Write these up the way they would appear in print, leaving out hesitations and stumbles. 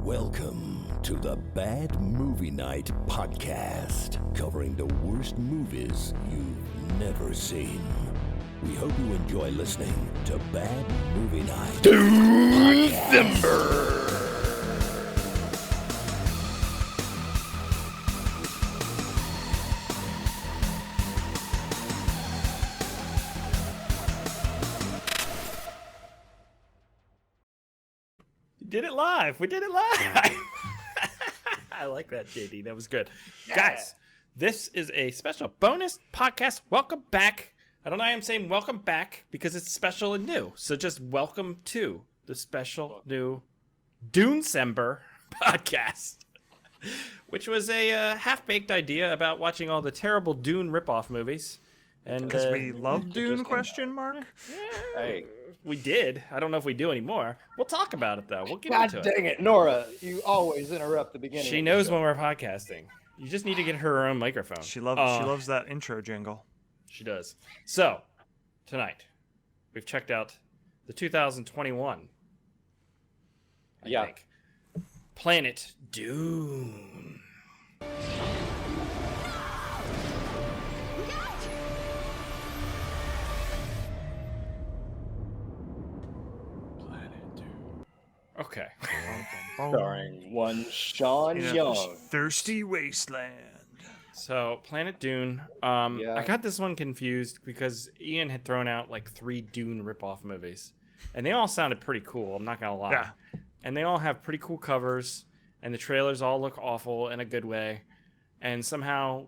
Welcome to the Bad Movie Night podcast, covering the worst movies you've never seen. We hope you enjoy listening to Bad Movie Night Dunecember. Did it live. We did it live. I like that, JD. That was good. Yeah. Guys, this is a special bonus podcast. Welcome back. I don't know why I'm saying welcome back because it's special and new. So just welcome to the special new Dunecember podcast, which was a half-baked idea about watching all the terrible Dune ripoff movies. And because we love Dune, question mark? Yeah, hey. We did. I don't know if we do anymore. We'll talk about it, though. We'll get God into it. dang it, Nora. You always interrupt the beginning. She knows when we're podcasting. You just need to get her own microphone. She loves that intro jingle. She does. So, tonight, we've checked out the 2021, I think, Planet Dune. Okay. Starring one Sean Young. Thirsty Wasteland. So, Planet Dune. I got this one confused because Ian had thrown out like 3 Dune ripoff movies. And they all sounded pretty cool, I'm not going to lie. Yeah. And they all have pretty cool covers. And the trailers all look awful in a good way. And somehow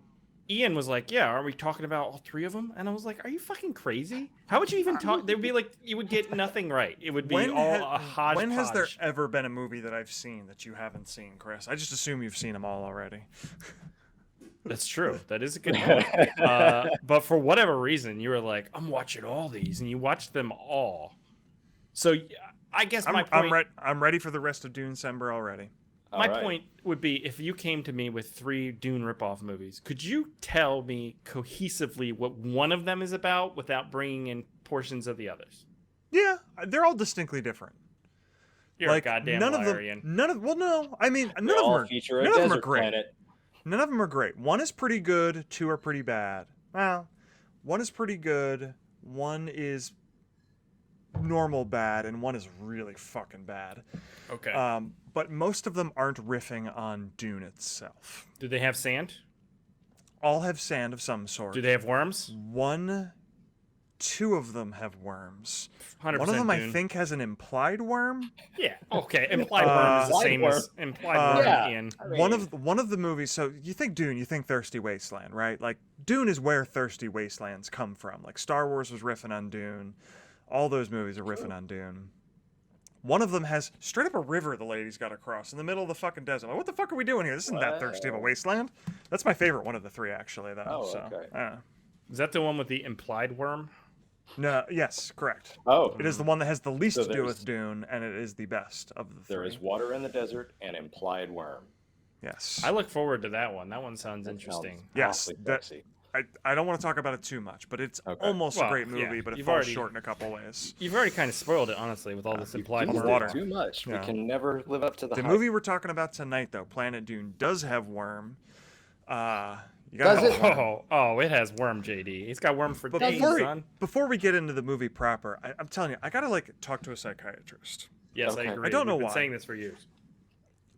Ian was like, yeah, are we talking about all 3 of them? And I was like, are you fucking crazy? How would you even talk? They would be like, you would get nothing right. It would be a hodgepodge. When has there ever been a movie that I've seen that you haven't seen, Chris? I just assume you've seen them all already. That's true. That is a good point. But for whatever reason, you were like, I'm watching all these. And you watched them all. So I guess my point... I'm ready for the rest of Dunecember already. My point would be, if you came to me with 3 Dune ripoff movies, could you tell me cohesively what one of them is about without bringing in portions of the others? Yeah, they're all distinctly different. You're a goddamn liar, Ian. None of them are great. Planet. None of them are great. One is pretty good, 2 are pretty bad. Well, one is pretty good, one is normal bad, and one is really fucking bad. Okay. But most of them aren't riffing on Dune itself. Do they have sand? All have sand of some sort. Do they have worms? 2 of them have worms. 100% One of them, Dune. I think, has an implied worm. Yeah. Okay. Implied worm is the same as implied worm, Ian. One of the movies. So you think Dune, you think Thirsty Wasteland, right? Like Dune is where Thirsty Wastelands come from. Like Star Wars was riffing on Dune. All those movies are riffing on Dune. One of them has straight up a river the lady's got to cross in the middle of the fucking desert. Like, what the fuck are we doing here? This isn't that thirsty of a wasteland. That's my favorite one of the 3, actually, though. Oh, so, okay. Is that the one with the implied worm? No, yes, correct. Oh. It is the one that has the least to do with Dune, and it is the best of the 3. There is water in the desert and implied worm. Yes. I look forward to that one. That one sounds interesting. Yes. I don't want to talk about it too much, but it's almost a great movie, but it falls short in a couple ways. You've already kind of spoiled it, honestly, with all this implied water. Too much. Yeah. We can never live up to the hype. movie we're talking about tonight, though, Planet Dune, does have worm. You Does it? Oh, it has worm, JD. It's got worm for days, son. Before we get into the movie proper, I'm telling you, I gotta talk to a psychiatrist. Yes, Okay. I agree. I don't know We've been why. saying this for years.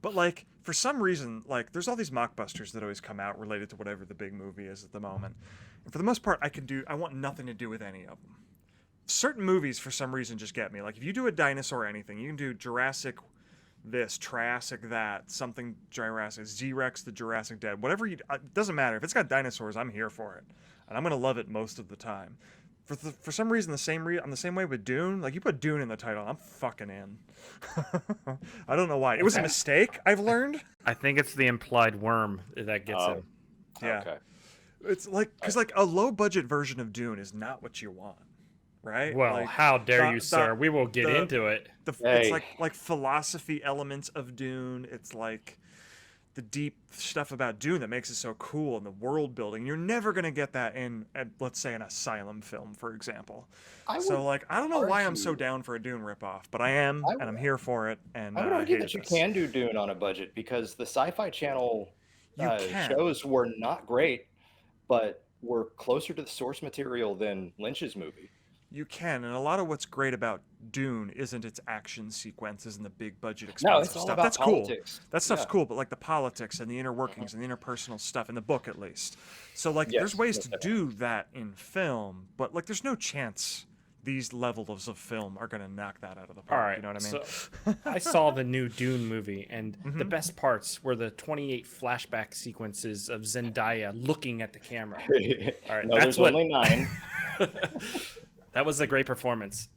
But for some reason, there's all these mockbusters that always come out related to whatever the big movie is at the moment. And for the most part, I want nothing to do with any of them. Certain movies, for some reason, just get me. Like if you do a dinosaur or anything, you can do Jurassic this, Triassic that, something Jurassic, Z-Rex, the Jurassic Dead, whatever it doesn't matter. If it's got dinosaurs, I'm here for it. And I'm going to love it most of the time. For some reason, I'm the same way with Dune. Like, you put Dune in the title, I'm fucking in. I don't know why. It was a mistake, I've learned. I think it's the implied worm that gets him. Yeah. Okay. It's because a low-budget version of Dune is not what you want, right? Well, how dare you, sir? We will get into it. It's like philosophy elements of Dune. It's like the deep stuff about Dune that makes it so cool and the world building. You're never gonna get that in, let's say, an Asylum film, for example. I don't know why I'm so down for a Dune ripoff, but I am, and I'm here for it. And I would argue that you can do Dune on a budget because the Sci-Fi Channel shows were not great, but were closer to the source material than Lynch's movie. You can, and a lot of what's great about Dune isn't its action sequences and the big budget expensive it's all stuff. about That's politics. Cool. That stuff's cool, but like the politics and the inner workings and the interpersonal stuff in the book, at least. So like, there's ways to do that in film, but like, there's no chance these levels of film are gonna knock that out of the park. All right, you know what I mean? So I saw the new Dune movie, and the best parts were the 28 flashback sequences of Zendaya looking at the camera. All right, no, there's only 9. That was a great performance.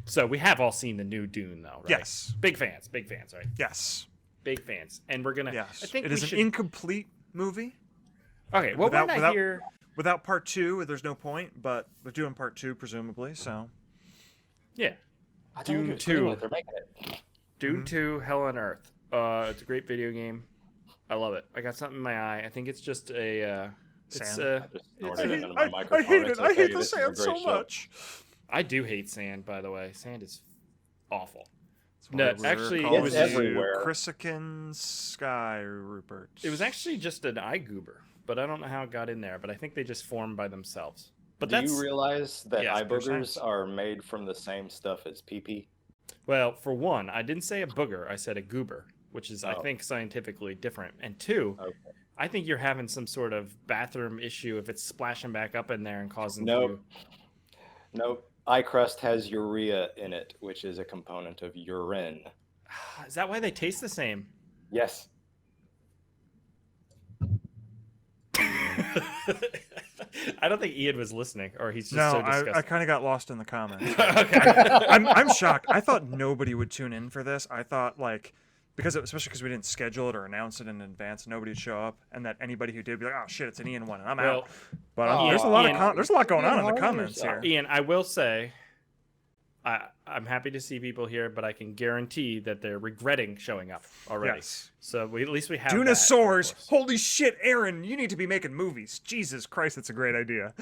So we have all seen the new Dune, though, right? Yes. Big fans, right? Yes. Big fans, and we're gonna. Yes. I think it is an incomplete movie. Okay, well, we're not here. Without part 2, there's no point. But they're doing part 2, presumably. So. Yeah. Dune 2. They're making it. Dune 2, Hell on Earth. It's a great video game. I love it. I got something in my eye. I think it's just a. Sand. I hate it. I hate the sand so much. I do hate sand, by the way. Sand is awful. No, actually, it was everywhere. Chrysican Sky Rupert. It was actually just an eye goober, but I don't know how it got in there. But I think they just formed by themselves. But do you realize that eye boogers are made from the same stuff as pee-pee? Well, for one, I didn't say a booger. I said a goober, which is, I think, scientifically different. And two, I think you're having some sort of bathroom issue if it's splashing back up in there and causing Nope. Eye crust has urea in it, which is a component of urine. Is that why they taste the same? Yes. I don't think Ian was listening, or he's just so disgusted. I kind of got lost in the comments. Okay. I'm shocked. I thought nobody would tune in for this. I thought, like, especially because we didn't schedule it or announce it in advance, nobody would show up, and that anybody who did would be like, "Oh shit, it's an Ian one," and I'm out. But there's a lot going on in the comments here. Ian, I will say, I'm happy to see people here, but I can guarantee that they're regretting showing up already. Yes. So at least we have Dinosaurs. Holy shit, Aaron! You need to be making movies. Jesus Christ, that's a great idea.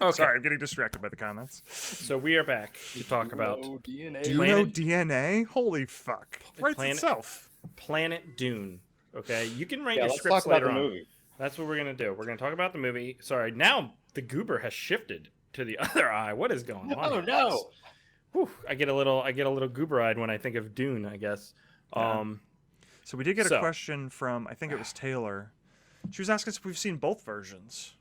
Okay. Sorry, I'm getting distracted by the comments. So we are back to talk about DNA. Do you know DNA? Holy fuck. Writes itself. Planet Dune. Okay, you can write your let's scripts talk about later the on. movie. That's what we're going to do. We're going to talk about the movie. Sorry, now the goober has shifted to the other eye. What is going on? Oh, no. Whew, I get a little goober-eyed when I think of Dune, I guess. Yeah. So we did get a question from, I think it was Taylor. She was asking us if we've seen both versions.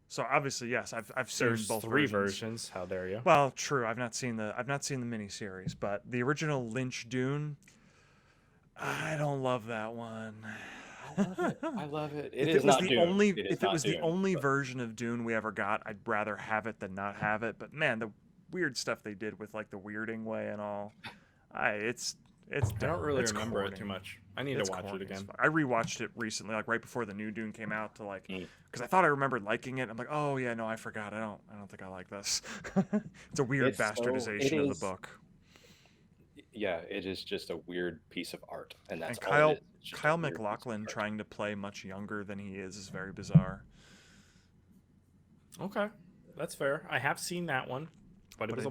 So obviously, yes, I've seen There's both three versions. How dare you? Well, true. I've not seen the miniseries, but the original Lynch Dune, I don't love that one. I love it. If it was the only version of Dune we ever got, I'd rather have it than not have it. But man, the weird stuff they did with like the weirding way and all, I don't really remember it too much. I need to watch it again. I rewatched it recently, like right before the new Dune came out, to like, because I thought I remembered liking it. I'm like, oh yeah, no, I forgot. I don't think I like this. It's a weird bastardization of the book. Yeah, it is just a weird piece of art, and that's all Kyle MacLachlan trying to play much younger than he is very bizarre. Okay, that's fair. I have seen that one, but it was I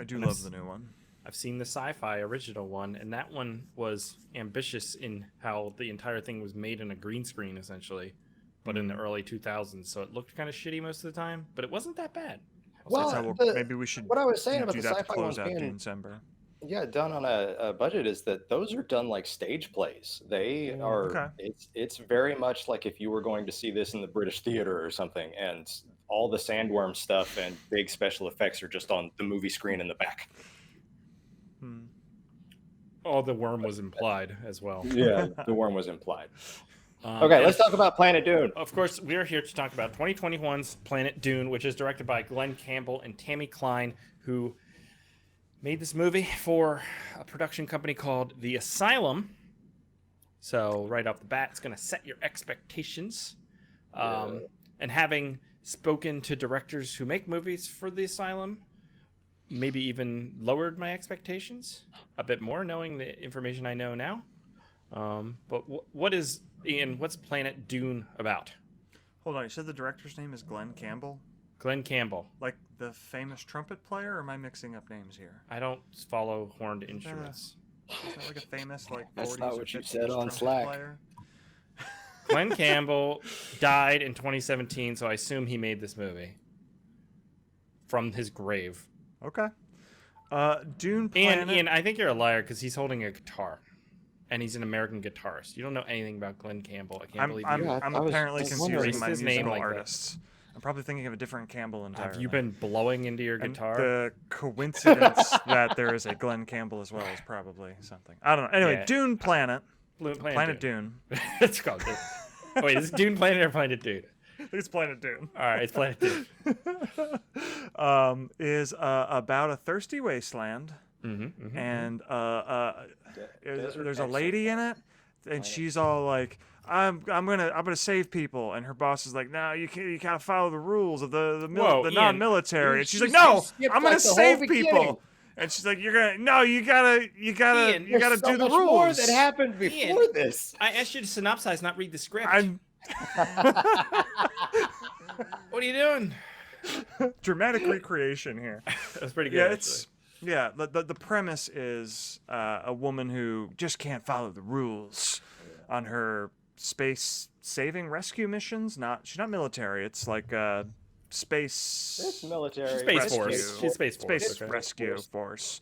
do love the new one. I've seen the sci-fi original one, and that one was ambitious in how the entire thing was made in a green screen, essentially, but in the early 2000s. So it looked kind of shitty most of the time, but it wasn't that bad. Well, maybe we should. What I was saying about do the that sci-fi to close out being Dunecember. Yeah, done on a budget is that those are done like stage plays. They are. Okay. It's very much like if you were going to see this in the British theater or something, and all the sandworm stuff and big special effects are just on the movie screen in the back. Oh, the worm was implied as well. Yeah, the worm was implied. Okay, let's talk about Planet Dune. Of course, we are here to talk about 2021's Planet Dune, which is directed by Glenn Campbell and Tammy Klein, who made this movie for a production company called The Asylum. So right off the bat, it's going to set your expectations. And having spoken to directors who make movies for The Asylum, maybe even lowered my expectations a bit more, knowing the information I know now. But what is Ian? What's Planet Dune about? Hold on, you said the director's name is Glenn Campbell? Glenn Campbell. Like the famous trumpet player, or am I mixing up names here? I don't follow horned instruments. Is that like a famous, like, 40s That's not or what you 50s said on trumpet Slack. player? Glenn Campbell died in 2017, so I assume he made this movie from his grave. Okay. Dune Planet. And Ian, I think you're a liar because he's holding a guitar, and he's an American guitarist. You don't know anything about Glenn Campbell. I can't believe you. I'm I was apparently wondering. confusing my His name musical like that. artists. I'm probably thinking of a different Campbell entirely. Have you been blowing into your And guitar? the coincidence that there is a Glenn Campbell as well is probably something. I don't know. Anyway, Yeah. Dune Planet. Planet Dune. It's called Dune. Oh, wait, is it Dune Planet or Planet Dune? I think it's Planet Dune. All right, it's Planet Dune. Is about a thirsty wasteland, Mm-hmm, and Desert there's a lady in it, and she's all like, I'm gonna save people, and her boss is like, no, you can't, you gotta follow the rules of the Ian, non-military, and she's like, you no, skipped, I'm gonna like, the whole save beginning. people, and she's like, you gotta Ian, do There's the so much rules. more that happened before Ian. this. I asked you to synopsize, not read the script. I'm What are you doing? dramatic recreation here. That's pretty good. Yeah, actually. it's the premise is a woman who just can't follow the rules on her space saving rescue missions. She's not military. It's like space It's military. Space rescue. Force. She's Space Force. Space okay. rescue force.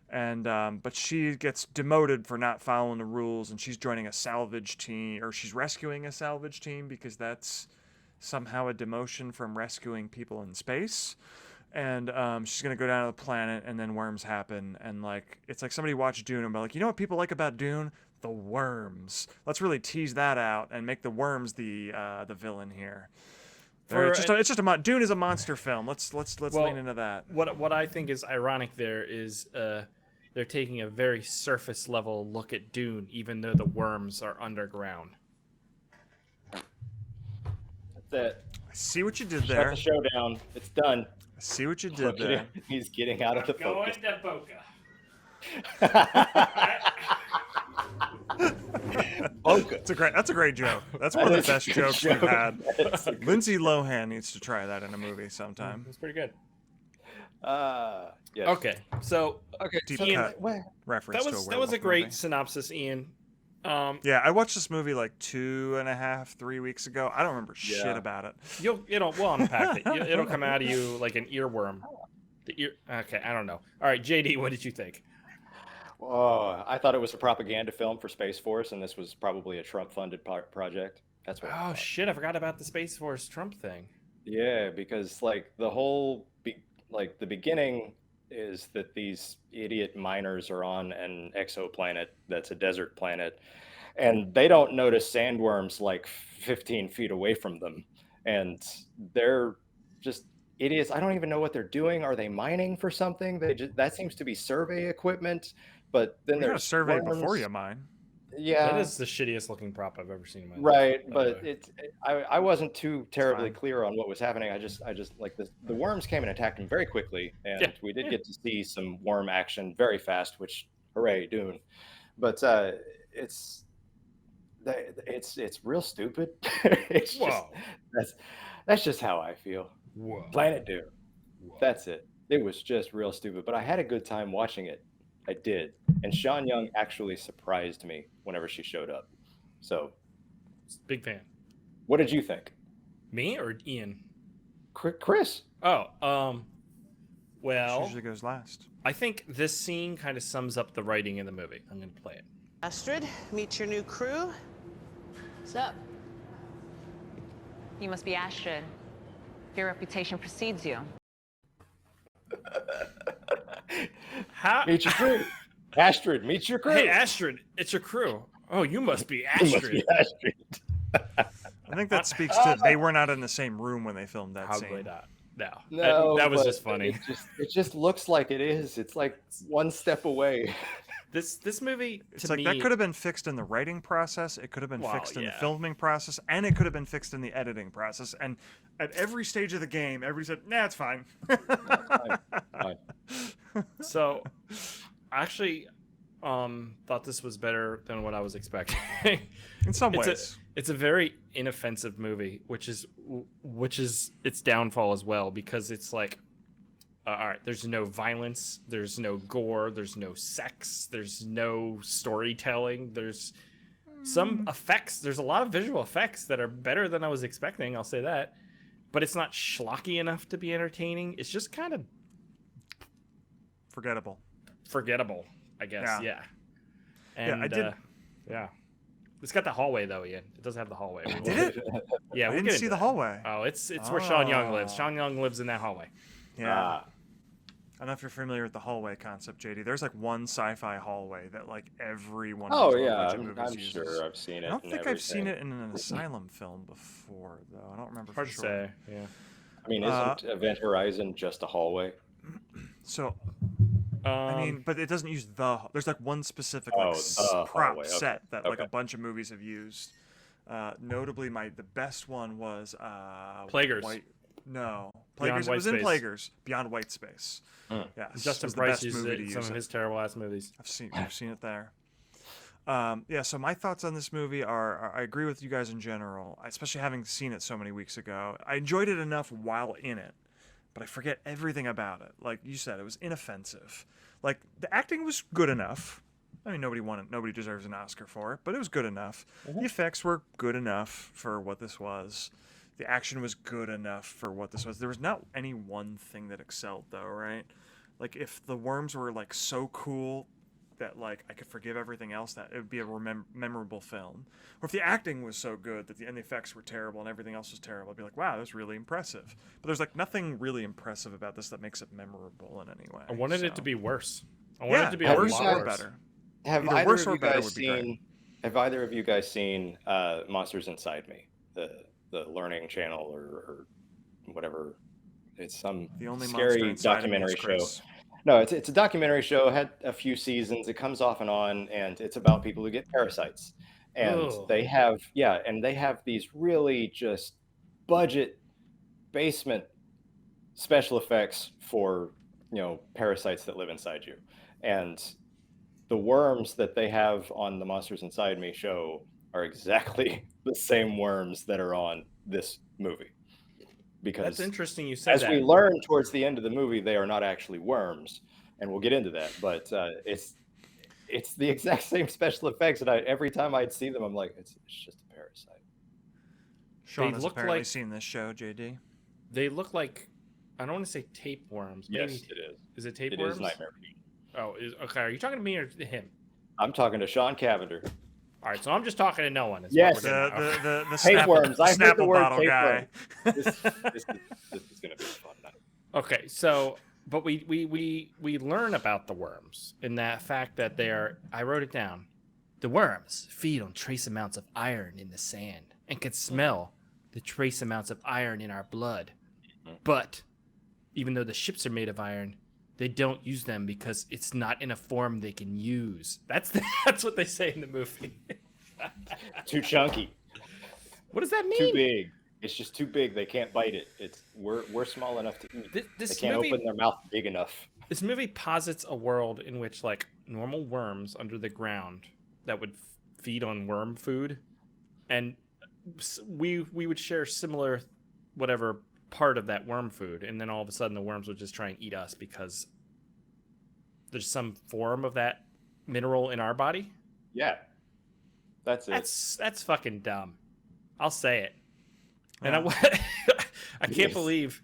And but she gets demoted for not following the rules, and she's joining a salvage team, or she's rescuing a salvage team because that's somehow a demotion from rescuing people in space. And she's gonna go down to the planet, and then worms happen, and like it's like somebody watched Dune and be like, you know what people like about Dune? The worms. Let's really tease that out and make the worms the villain here. It's just a Dune is a monster film. Let's lean into that. What I think is ironic there is they're taking a very surface level look at Dune, even though the worms are underground. That's it. I see what you did Shut there. the show down. It's done. I see what you did Look at there. him. He's getting out of the Going focus. to Boca. Boca. That's a great joke. That's one of the That is best a good jokes we've joke. had. That's a good- Lindsay Lohan needs to try that in a movie sometime. That's pretty good. Yes. Okay, so Okay. Deep so- cut wait. reference that to was a that was a werewolf great movie. synopsis, Ian. Yeah, I watched this movie like 2.5, 3 weeks ago. I don't remember shit Yeah. about it. We'll unpack it. It'll come out of you like an earworm. Okay, I don't know. All right, JD, what did you think? Oh, I thought it was a propaganda film for Space Force, and this was probably a Trump-funded project. That's what. I Oh thought. shit, I forgot about the Space Force Trump thing. Yeah, because like the whole, the beginning is that these idiot miners are on an exoplanet that's a desert planet, and they don't notice sandworms like 15 feet away from them, and they're just idiots. I don't even know what they're doing. Are they mining for something? That seems to be survey equipment, but then You got a there's survey worms. before you mine. Yeah, That is the shittiest looking prop I've ever seen in my life. right, by the but way. I wasn't too terribly fine. clear on what was happening. I just like the worms came and attacked him very quickly, and Yeah, we did yeah. get to see some worm action very fast, which hooray, Dune. But it's real stupid. It's just, Whoa. that's just how I feel. Whoa. Planet Dune. Whoa. That's it. It was just real stupid, but I had a good time watching it. I did, and Sean Young actually surprised me whenever she showed up. So, Big fan. what did you think, Me or Ian? Chris? Oh, She well, usually goes last. I think this scene kind of sums up the writing in the movie. I'm going to play it. Astrid, meet your new crew. What's up? You must be Astrid. Your reputation precedes you. How? Meet your crew. Astrid, meet your crew. Hey, Astrid, it's your crew. Oh, you must be You must Astrid. be Astrid. I think that speaks to they were not in the same room when they filmed that Probably scene. not. No, No, that was but just funny. It just looks like it is. It's like one step away. This movie It's to like me, that could have been fixed in the writing process. It could have been Well, fixed in the yeah. filming process, and it could have been fixed in the editing process. And at every stage of the game, everybody said, "Nah, it's fine." Fine. So, actually, thought this was better than what I was expecting. In some ways. It's a very inoffensive movie, which is its downfall as well, because it's like, all right, there's no violence, there's no gore, there's no sex, there's no storytelling, there's some effects. There's a lot of visual effects that are better than I was expecting. I'll say that, but it's not schlocky enough to be entertaining. It's just kind of forgettable, I guess. Yeah. And I did. Yeah. It's got the hallway though, Ian. It doesn't have the hallway. Did it? Yeah, I didn't see the hallway. Oh, it's where Sean Young lives. Sean Young lives in that hallway. Yeah. I don't know if you're familiar with the hallway concept, JD. There's like one sci-fi hallway that like every one of these budget movies I'm uses. sure I've seen it. I don't think I've seen it in an asylum film before, though. I don't remember Hard for to sure. say, yeah. I mean, isn't Event Horizon just a hallway? So, I mean, but it doesn't use the. There's like one specific like prop hallway. set that like Okay. a bunch of movies have used. Notably, the best one was Plaguers. No, Beyond Plaguers. It White was in Space. Plaguers. Beyond White Space. Yeah, Justin Price used it in some of his terrible ass movies. I've seen it there. Yeah, so my thoughts on this movie are I agree with you guys in general, especially having seen it so many weeks ago. I enjoyed it enough while in it, but I forget everything about it. Like you said, it was inoffensive. Like the acting was good enough. I mean, nobody deserves an Oscar for it, but it was good enough. The effects were good enough for what this was. The action was good enough for what this was. There was not any one thing that excelled, though, right? Like, if the worms were, like, so cool that, like, I could forgive everything else, that it would be a memorable film. Or if the acting was so good that the effects were terrible and everything else was terrible, I'd be like, wow, that was really impressive. But there's, like, nothing really impressive about this that makes it memorable in any way. I wanted it to be worse. I Yeah, wanted it to be a worse lot or worse. better. Have Either either worse of or you better guys would be great. seen? Have either of you guys seen Monsters Inside Me, the Learning Channel or whatever? It's some The only scary monster inside of me is documentary show. Chris. No, it's a documentary show. Had a few seasons. It comes off and on, and it's about people who get parasites. And Ugh. they have these really just budget basement special effects for parasites that live inside you. And the worms that they have on the Monsters Inside Me show are exactly the same worms that are on this movie. Because That's interesting you said as that. we learn towards the end of the movie, they are not actually worms, and we'll get into that. But it's the exact same special effects, and every time I'd see them, I'm like, it's just a parasite. Sean They has look apparently like- seen this show, JD. They look like, I don't want to say tapeworms. Yes, Maybe, it is. is it It tapeworms? is Nightmare Fuel. Oh, okay. Are you talking to me or to him? I'm talking to Sean Cavender. All right, so I'm just talking to no one. is what Yes. we're doing now. The Tapeworms. I heard the Snapple word bottle guy. tapeworm. This is going to be a fun night. Okay, so but we learn about the worms in that fact that they are. I wrote it down. The worms feed on trace amounts of iron in the sand and can smell the trace amounts of iron in our blood. But even though the ships are made of iron, they don't use them because it's not in a form they can use. That's what they say in the movie. Too chunky. What does that Too mean? big. It's just too big. They can't bite it. We're small enough to eat. This They can't movie, open their mouth big enough. this movie posits a world in which like normal worms under the ground that would feed on worm food, and we would share similar whatever part of that worm food, and then all of a sudden the worms would just try and eat us because there's some form of that mineral in our body. Yeah. That's it. That's fucking dumb. I'll say it. And Yeah. I can't Yes. believe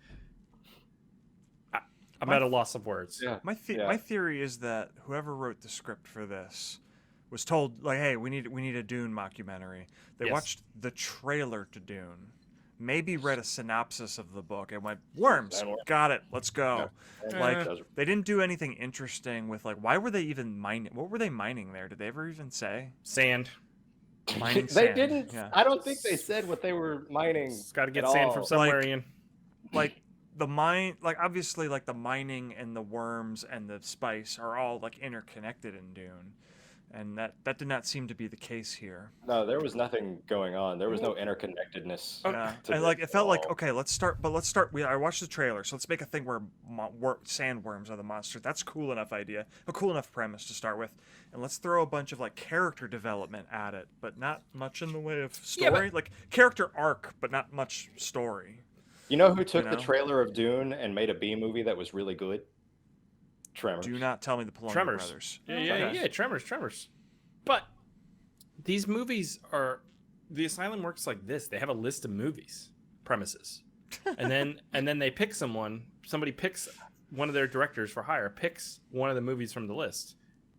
I'm at a loss of words. Yeah. My theory is that whoever wrote the script for this was told, like, hey, we need a Dune mockumentary. They Yes. watched the trailer to Dune, maybe read a synopsis of the book and went, worms, That'll work. got it, let's go. Yeah. Like, Does- they didn't do anything interesting with, like, why were they even mining? What were they mining there? Did they ever even say? Sand. Mining They sand. didn't. Yeah. I don't think they said what they were mining. It's got to get at sand all. from somewhere, Like- Ian. Like, the mine, like, obviously, like, the mining and the worms and the spice are all, like, interconnected in Dune. and that did not seem to be the case here. No, there was nothing going on. There was no interconnectedness. Yeah, to and this it at felt like all. okay, let's start. I watched the trailer, so let's make a thing where sandworms are the monster. That's a cool enough idea, a cool enough premise to start with, and let's throw a bunch of like character development at it, but not much in the way of story. Like character arc, but not much story. You know who took you the know? trailer of Dune and made a B movie that was really good? Tremors. Do not tell me the Palumbo Tremors. brothers. Yeah, Tremors. But these movies are, the Asylum works like this. They have a list of movies premises, and then they pick someone. Somebody picks one of their directors for hire, picks one of the movies from the list,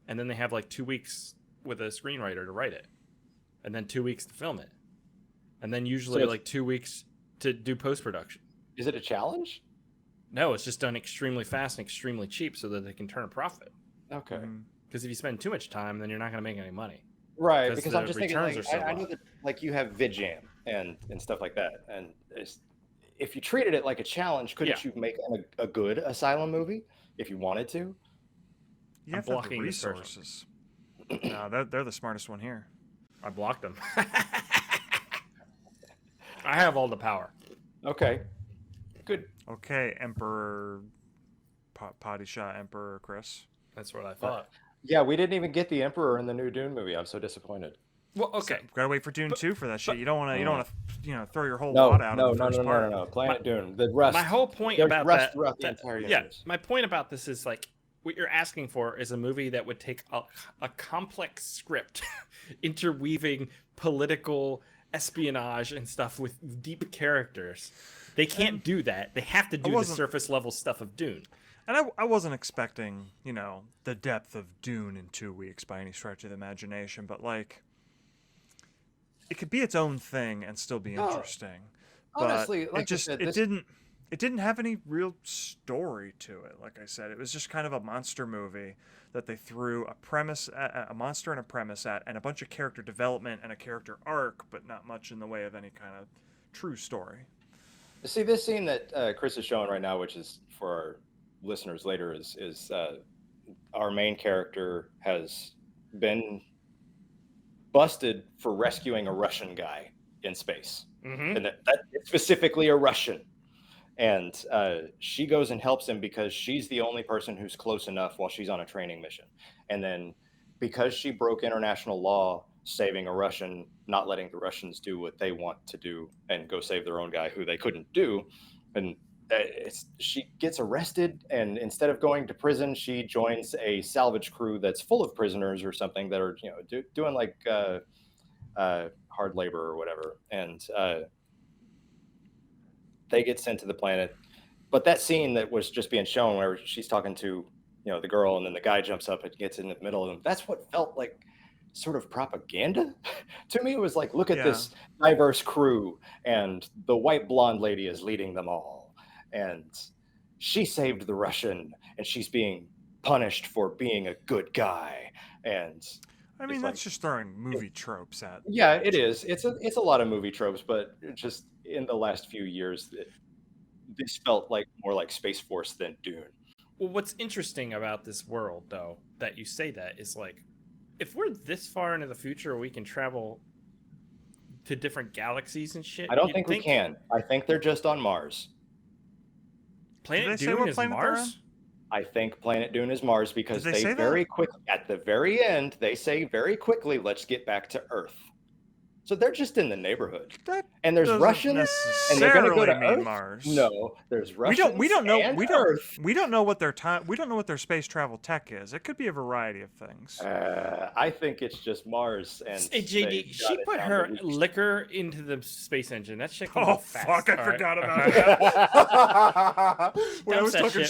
and then they have like 2 weeks with a screenwriter to write it, and then 2 weeks to film it, and then usually So like 2 weeks to do post production. Is it a challenge? No, it's just done extremely fast and extremely cheap so that they can turn a profit. Okay. Because if you spend too much time, then you're not going to make any money. Right, 'Cause because the I'm just thinking, returns like, are so I know low. that, like, you have VidJam and stuff like that, and if you treated it like a challenge, couldn't Yeah. you make a good Asylum movie if you wanted to? You I'm have to have the blocking this person. resources. No, they're the smartest one here. I blocked them. I have all the power. Okay, good. Okay, Emperor, Potty Shot Emperor Chris. That's what I thought. Yeah, we didn't even get the Emperor in the new Dune movie. I'm so disappointed. Well, okay. Gotta wait for Dune 2 for that shit. You don't want to, throw your whole No, lot out no, on the no, first no, no, part. no, no. Planet Dune. The rust. My whole point There's about rust that, throughout the entire yeah, universe. my point about this is like what you're asking for is a movie that would take a complex script, interweaving political espionage and stuff with deep characters. They can't do that. They have to do the wasn't- surface level stuff of Dune. And I wasn't expecting, the depth of Dune in 2 weeks by any stretch of the imagination, but like, it could be its own thing and still be interesting. But honestly, like I it just said, it didn't have any real story to it. Like I said, it was just kind of a monster movie that they threw a monster and a premise at, and a bunch of character development and a character arc, but not much in the way of any kind of true story. See, this scene that Chris is showing right now, which is for our listeners later, is our main character has been busted for rescuing a Russian guy in space, and that specifically a Russian. And she goes and helps him because she's the only person who's close enough while she's on a training mission. And then because she broke international law, saving a Russian, not letting the Russians do what they want to do and go save their own guy who they couldn't do. And she gets arrested, and instead of going to prison, she joins a salvage crew that's full of prisoners or something that are, doing like hard labor or whatever. And they get sent to the planet. But that scene that was just being shown where she's talking to, the girl, and then the guy jumps up and gets in the middle of them, that's what felt like sort of propaganda to me. It was like, look at this diverse crew, and the white blonde lady is leading them all, and she saved the Russian, and she's being punished for being a good guy. And I mean, that's just throwing movie tropes at. Yeah, it is. It's a lot of movie tropes, but just in the last few years, this felt like more like Space Force than Dune. Well, what's interesting about this world, though, that you say that is like, if we're this far into the future, we can travel to different galaxies and shit. I don't think we can. I think they're just on Mars. Planet say Dune what is planet they're on? Mars? I think Planet Dune is Mars because Did they say that? very quickly, at the very end, they say very quickly, let's get back to Earth. So they're just in the neighborhood. That And there's doesn't Russians, and they're going to go to necessarily mean Earth. Mars. No, there's Russians. We don't know. And We don't. Earth. We don't know what their time. We don't know what their space travel tech is. It could be a variety of things. I think it's just Mars. And Hey, they JD, got she it put down her to weeks. liquor into the space engine. That shit can Oh go fast. fuck! I all right? forgot about that. when I Dump was that talking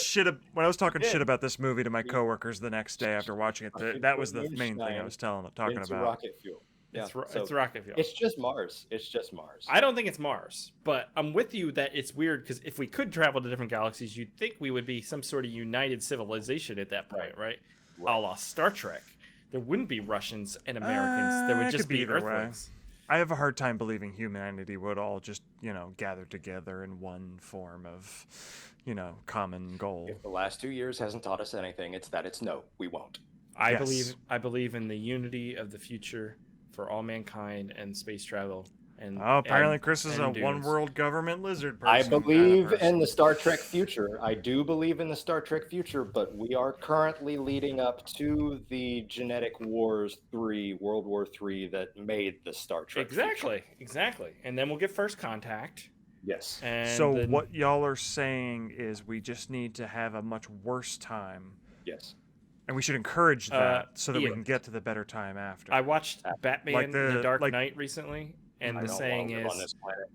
shit. shit about this movie to my coworkers the next day after watching it, that was the main thing I was talking into about. rocket fuel. Yeah, It's rocket fuel. It's just Mars. It's just Mars. I don't think it's Mars, but I'm with you that it's weird because if we could travel to different galaxies, you'd think we would be some sort of united civilization at that point, right? A la Star Trek. There wouldn't be Russians and Americans. There it would just could be be either way. Earthlings. I have a hard time believing humanity would all just, gather together in one form of, common goal. If the last 2 years hasn't taught us anything, it's that it's no, we won't. Yes. I believe in the unity of the future for all mankind and space travel. And Oh, apparently and, Chris is a and dunes. one-world government lizard I person. believe kind of in the person. Star Trek future. I do believe in the Star Trek future, but we are currently leading up to the genetic wars 3, World War 3 that made the Star Trek future. Exactly. And then we'll get first contact. Yes. And So then, what y'all are saying is we just need to have a much worse time, Yes. and we should encourage that so that we Ian, can get to the better time after. I watched Batman Like The Dark like Knight recently, and I the don't saying want to live on is this planet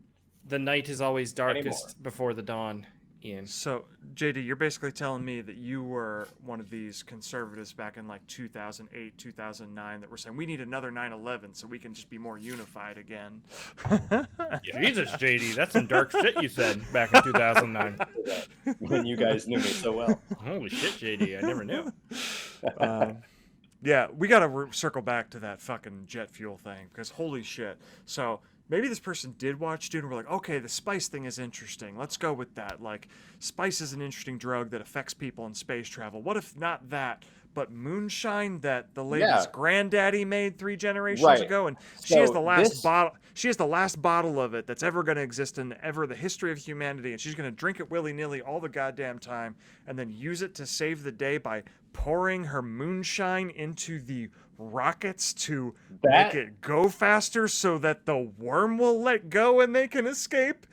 the night is always anymore. darkest before the dawn, Ian. So, JD, you're basically telling me that you were one of these conservatives back in like 2008, 2009 that were saying we need another 9/11 so we can just be more unified again. Jesus, JD, that's some dark shit you said back in 2009. When you guys knew me so well. Holy shit, JD, I never knew. Yeah, we got to circle back to that fucking jet fuel thing because holy shit. So maybe this person did watch Dune and we're like, okay, the spice thing is interesting. Let's go with that. Like, spice is an interesting drug that affects people in space travel. What if not that, but moonshine that the lady's granddaddy made 3 generations ago, and she has the last bottle. She has the last bottle of it that's ever going to exist in ever the history of humanity, and she's going to drink it willy nilly all the goddamn time, and then use it to save the day by pouring her moonshine into the rockets to make it go faster so that the worm will let go and they can escape.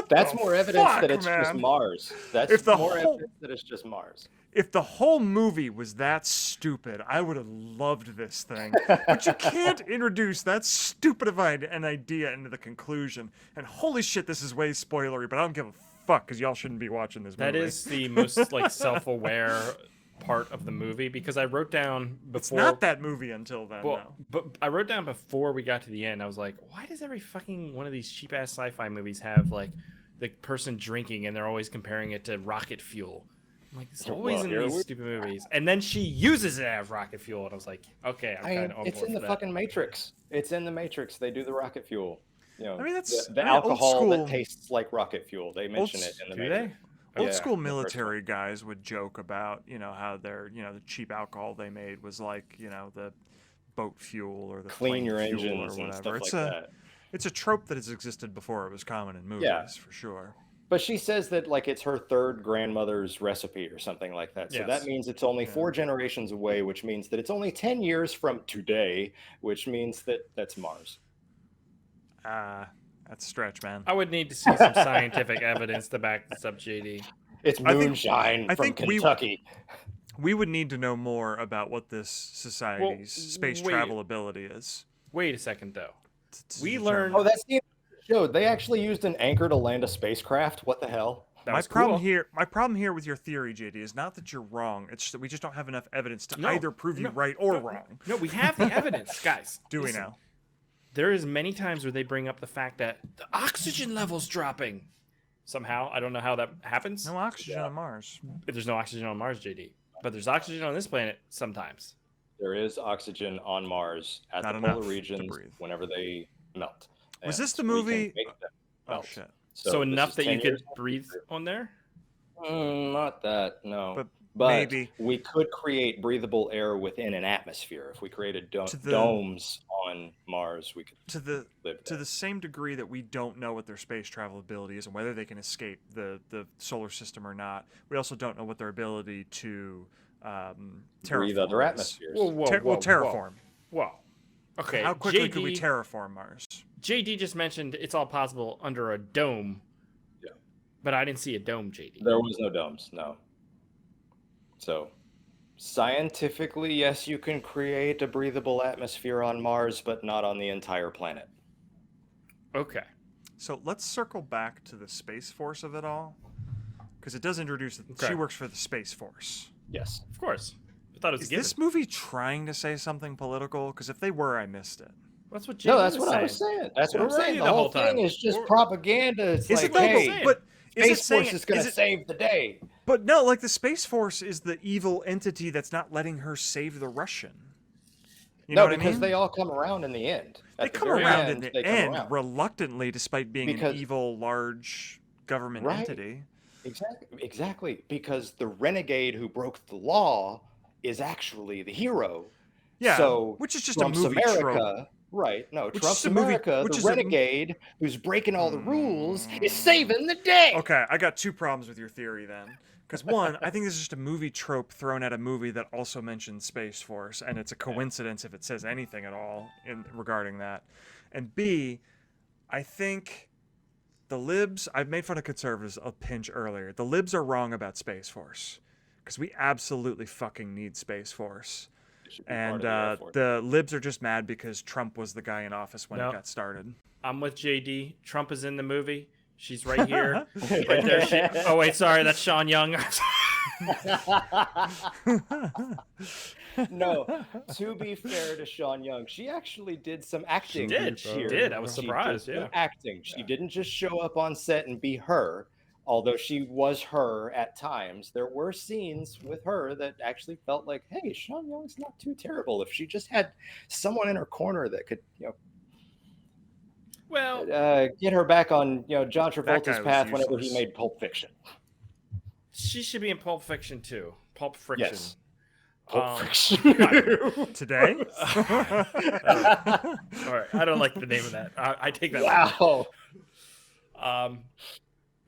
That's more evidence that it's just Mars. That's more evidence that it's just Mars. If the whole movie was that stupid, I would have loved this thing. But you can't introduce that stupid of an idea into the conclusion. And holy shit, this is way spoilery, but I don't give a fuck because y'all shouldn't be watching this movie. That is the most like self-aware part of the movie because I wrote down before. It's not that movie until then. Well, but I wrote down before we got to the end. I was like, why does every fucking one of these cheap ass sci-fi movies have like the person drinking and they're always comparing it to rocket fuel? I'm like, it's always in these stupid movies. And then she uses it as rocket fuel, and I was like, okay, I'm kind of on board it's in the fucking Matrix. It's in the Matrix. They do the rocket fuel. You know, I mean, that's the alcohol that tastes like rocket fuel. They mention it in the Matrix. Old school military guys would joke about, you know, how their, you know, the cheap alcohol they made was like, you know, the boat fuel or the clean your fuel engines or and whatever. stuff like that. It's a trope that has existed before it was common in movies, for sure. But she says that like it's her third grandmother's recipe or something like that. So that means it's only 4 generations away, which means that it's only 10 years from today, which means that that's Mars. That's a stretch, man. I would need to see some scientific evidence to back this up, JD. It's moonshine from Kentucky. We would need to know more about what this society's space travel ability is. Wait a second, though. We learned... Oh, that's the show. They actually used an anchor to land a spacecraft. What the hell? My problem here with your theory, JD, is not that you're wrong. It's just that we just don't have enough evidence to either prove you right or wrong. No, we have the evidence, guys. Do we now? There is many times where they bring up the fact that the oxygen level's dropping. Somehow, I don't know how that happens. No oxygen on Mars. There's no oxygen on Mars, JD. But there's oxygen on this planet sometimes. There is oxygen on Mars at the polar regions whenever they melt. Was this the movie? Oh shit! So enough that you could breathe on there? Not that, no. But maybe we could create breathable air within an atmosphere. If we created domes on Mars, we could to the same degree that we don't know what their space travel ability is and whether they can escape the solar system or not. We also don't know what their ability to breathe other atmospheres. Terraform. Whoa. Okay. How quickly could we terraform Mars? JD just mentioned it's all possible under a dome. Yeah. But I didn't see a dome, JD. There was no domes, no. So, scientifically, yes, you can create a breathable atmosphere on Mars, but not on the entire planet. Okay. So let's circle back to the Space Force of it all, because it does introduce that she works for the Space Force. Yes. Of course. I thought it was Is this movie trying to say something political? Because if they were, I missed it. That's what JD that's what I was saying. That's what I'm saying. The whole thing is just propaganda. It's like, hey, but Space Force is going to save the day. But no, like the Space Force is the evil entity that's not letting her save the Russian. You know what I mean? They all come around in the end. They come around in the end reluctantly, despite being an evil, large government entity. Exactly. Because the renegade who broke the law is actually the hero. Yeah, So which is just Trump's a movie America, trope. right? No, Which Trump's is a movie- America, which the is a- renegade who's breaking all the rules, is saving the day. Okay, I got two problems with your theory then. Because one, I think this is just a movie trope thrown at a movie that also mentions Space Force, and it's a coincidence if it says anything at all regarding that. And B, I think the libs, I've made fun of conservatives a pinch earlier. The libs are wrong about Space Force. Because we absolutely fucking need Space Force. And the libs are just mad because Trump was the guy in office when it got started. I'm with JD. Trump is in the movie. She's right here. Right there. Oh, wait, sorry. That's Sean Young. No, to be fair to Sean Young, she actually did some acting. She did. I was surprised, She did some yeah. acting. She didn't just show up on set and be her. Although she was her at times, there were scenes with her that actually felt like, hey, Sean Young's not too terrible. If she just had someone in her corner that could, Well, get her back on, John guy Travolta's was path whenever he useless. made Pulp Fiction. she should be in Pulp Fiction too. Pulp Friction. Yes. Pulp Fiction. Today? All right. I don't like the name of that. I take that back. Wow.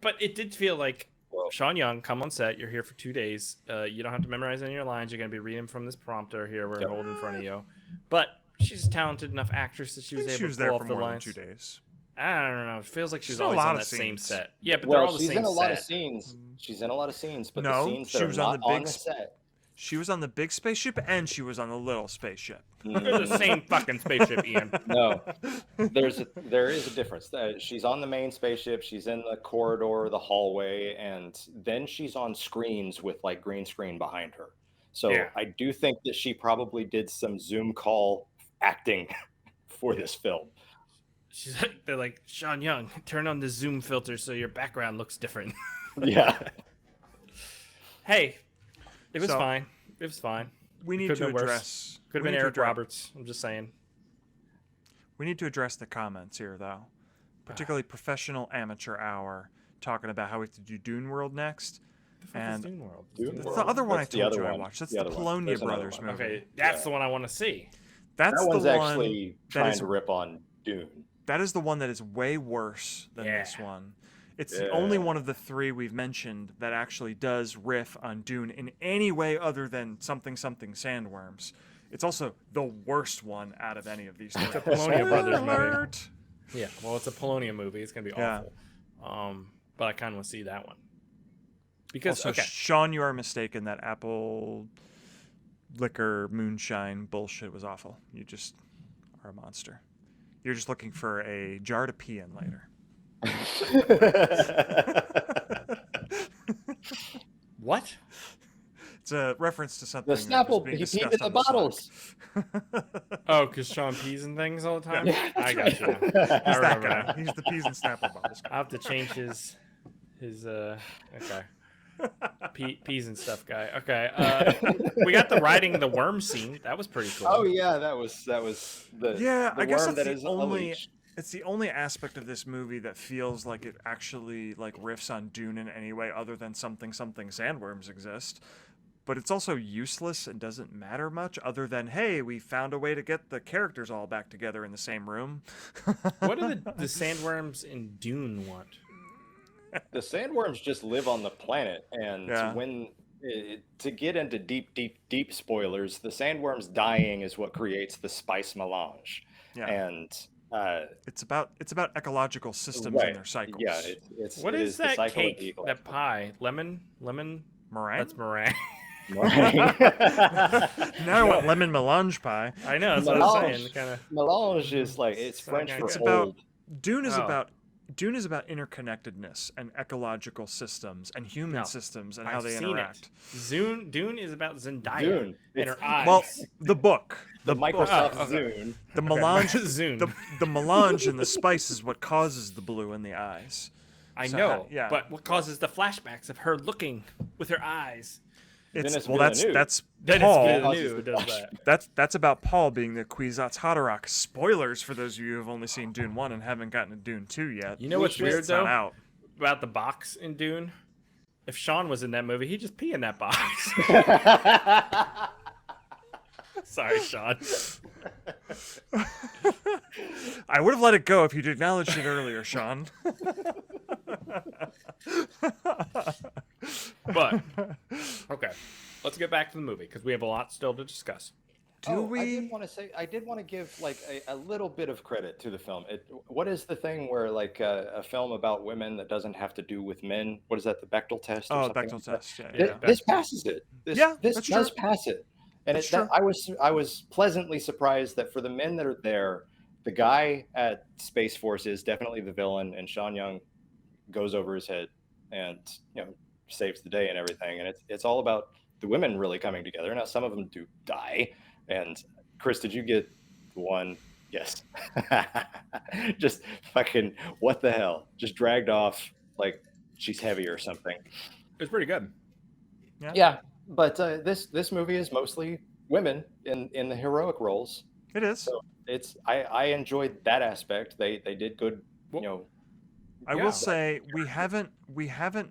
But it did feel like Sean Young, come on set. You're here for 2 days. You don't have to memorize any of your lines. You're going to be reading from this prompter here we're holding in front of you. But she's a talented enough actress that she was able to pull off the lines. More than 2 days. I don't know. It feels like she's Still a always lot on of that same scenes. set. Yeah, but they're all the she's same in a lot of set. scenes. She's in a lot of scenes, but No, the scenes she that are was on not the big on the set. She was on the big spaceship and she was on the little spaceship. They're the same fucking spaceship, Ian. No, there is a difference. She's on the main spaceship. She's in the corridor, the hallway, and then she's on screens with like green screen behind her. So Yeah. I do think that she probably did some Zoom call acting for this film. They're like, Sean Young, turn on the zoom filter so your background looks different. Yeah. Hey, it was So, fine. It was fine. We need Could've to been worse. address. Could have we been need to Eric address- Roberts. I'm just saying. We need to address the comments here, though. Particularly professional amateur hour talking about how we have to do Dune World next. And Dune World. Dune that's the other one That's I the told other you I one. watched. That's The the other one. Polonia There's another Brothers one. movie. Okay, that's the one I want to see. That's That the one's one actually that trying is to rip on Dune. that is the one that is way worse than this Yeah. one. It's the only one of the three we've mentioned that actually does riff on Dune in any way other than something sandworms. It's also the worst one out of any of these three. It's a Polonia Brothers movie. Alert! Yeah, well, it's a Polonia movie. It's gonna be Yeah. awful. But I kind of want to see that one because Also, Sean, you are mistaken. That apple liquor moonshine bullshit was awful. You just are a monster. You're just looking for a jar to pee in later. what? It's a reference to something. The that was Snapple, being he peed discussed in the on Slack. bottles. Oh, because Sean pees and things all the time. Yeah, I got you. I He's that remember guy. now. He's the peas and Snapple bottles. I'll have to change his okay. Peas and stuff guy. Okay. We got the riding the worm scene. That was pretty cool. Oh yeah, that was the Yeah, the I guess worm that's that the is only. unleashed. It's the only aspect of this movie that feels like it actually like riffs on Dune in any way other than something sandworms exist. But it's also useless and doesn't matter much other than, hey, we found a way to get the characters all back together in the same room. What do the sandworms in Dune want? The sandworms just live on the planet, and Yeah. to get into deep spoilers, the sandworms dying is what creates the spice melange. Yeah. And It's about ecological systems right, and their cycles. yeah, it's What it is the that cycle of the cake? That ecological- pie? Lemon? Meringue? That's meringue. Now I want lemon melange pie. I know. That's what I'm saying. Melange. Kind of. Melange is like it's So French it's for It's about old. Dune is Oh. about interconnectedness and ecological systems and human No, systems and how I've they seen interact. it. Dune is about Zendaya Dune. and her eyes. Well, the book, The Microsoft Oh, okay. Zune. the melange, Zune. the melange and the spice is what causes the blue in the eyes. I So, know. yeah. But what causes the flashbacks of her looking with her eyes? It's Denis well, Villeneuve. that's Dennis Paul. Villeneuve does that. That's about Paul being the Kwisatz Haderach. Spoilers for those of you who have only seen Dune 1 and haven't gotten to Dune 2 yet. You know what's weird It's not though out. about the box in Dune? If Sean was in that movie, he'd just pee in that box. Sorry, Sean. I would have let it go if you'd acknowledged it earlier, Sean. But okay, let's get back to the movie because we have a lot still to discuss. Do we? I did want to say, I did want to give like a little bit of credit to the film. What is the thing where like a film about women that doesn't have to do with men? What is that? The Bechdel test? Or Oh, something Bechdel like that? test. Yeah, Yeah. yeah. This passes it. This that's does true. pass it. And That's true. I was pleasantly surprised that for the men that are there, the guy at Space Force is definitely the villain, and Sean Young goes over his head and saves the day and everything. And it's all about the women really coming together. Now some of them do die. And Chris, did you get one? Yes. Just fucking what the hell? Just dragged off like she's heavy or something. It was pretty good. Yeah, but this movie is mostly women in the heroic roles. It is. So I enjoyed that aspect. They did good. I Yeah. will say we haven't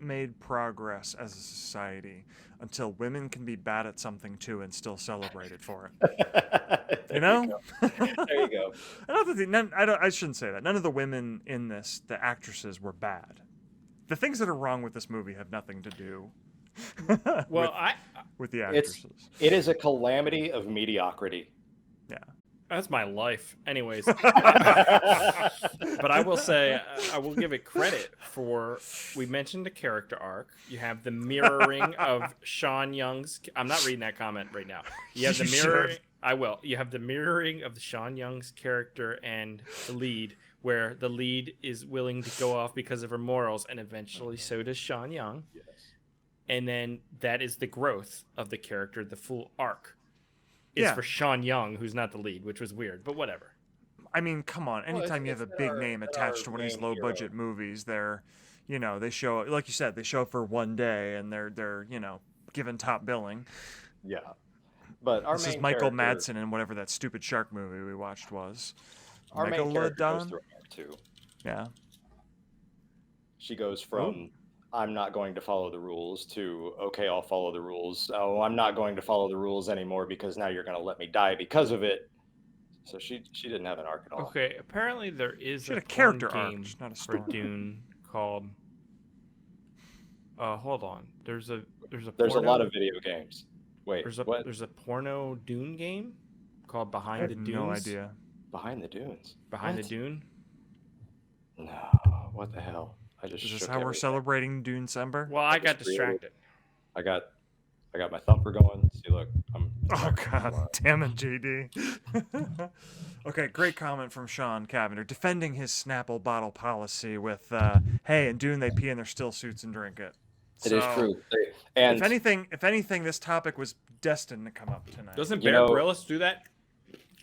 made progress as a society until women can be bad at something too and still celebrated for it. You know? There you go. I shouldn't say that. None of the women in this, the actresses, were bad. The things that are wrong with this movie have nothing to do Well, with the actresses. It is a calamity of mediocrity. Yeah. that's my life. Anyways, but I will say I will give it credit for we mentioned the character arc. You have the mirroring of Sean Young's. I'm not reading that comment right now. You have the You mirroring. should. I will. You have the mirroring of Sean Young's character and the lead, where the lead is willing to go off because of her morals, and eventually so does Sean Young. Yes. And then that is the growth of the character. The full arc is Yeah. for Sean Young, who's not the lead, which was weird, but whatever. I mean, come on. Anytime you it's have a been big our- name been attached our to one of these main low hero. budget movies, they're, they show, like you said, they show up for one day and they're given top billing. Yeah. But our This main is Michael character- Madsen in whatever that stupid shark movie we watched was. Our main character goes Megalodon? through an arc too. Yeah. She goes from I'm not going to follow the rules to okay, I'll follow the rules. Oh, I'm not going to follow the rules anymore because now you're going to let me die because of it. So she didn't have an arc at all. Okay, apparently there is She had a a character porn arc, game just not a for story. Dune called. Hold on. There's a There's a porno- lot of video games. Wait, what? there's a porno Dune game called I Behind have the Dunes. no idea. Behind the Dunes. Behind What? the Dune. No, what the hell? I just Is this shook how we're everything. celebrating Dunecember? Well, I got just created- distracted. I got my thumper going. See, look, I'm. Oh, God damn it, JD. Okay, great comment from Sean Cavender, defending his Snapple bottle policy with, hey, in Dune they pee in their still suits and drink it. It is So, true. And If anything, this topic was destined to come up tonight. Doesn't You Bear know- Grylls do that?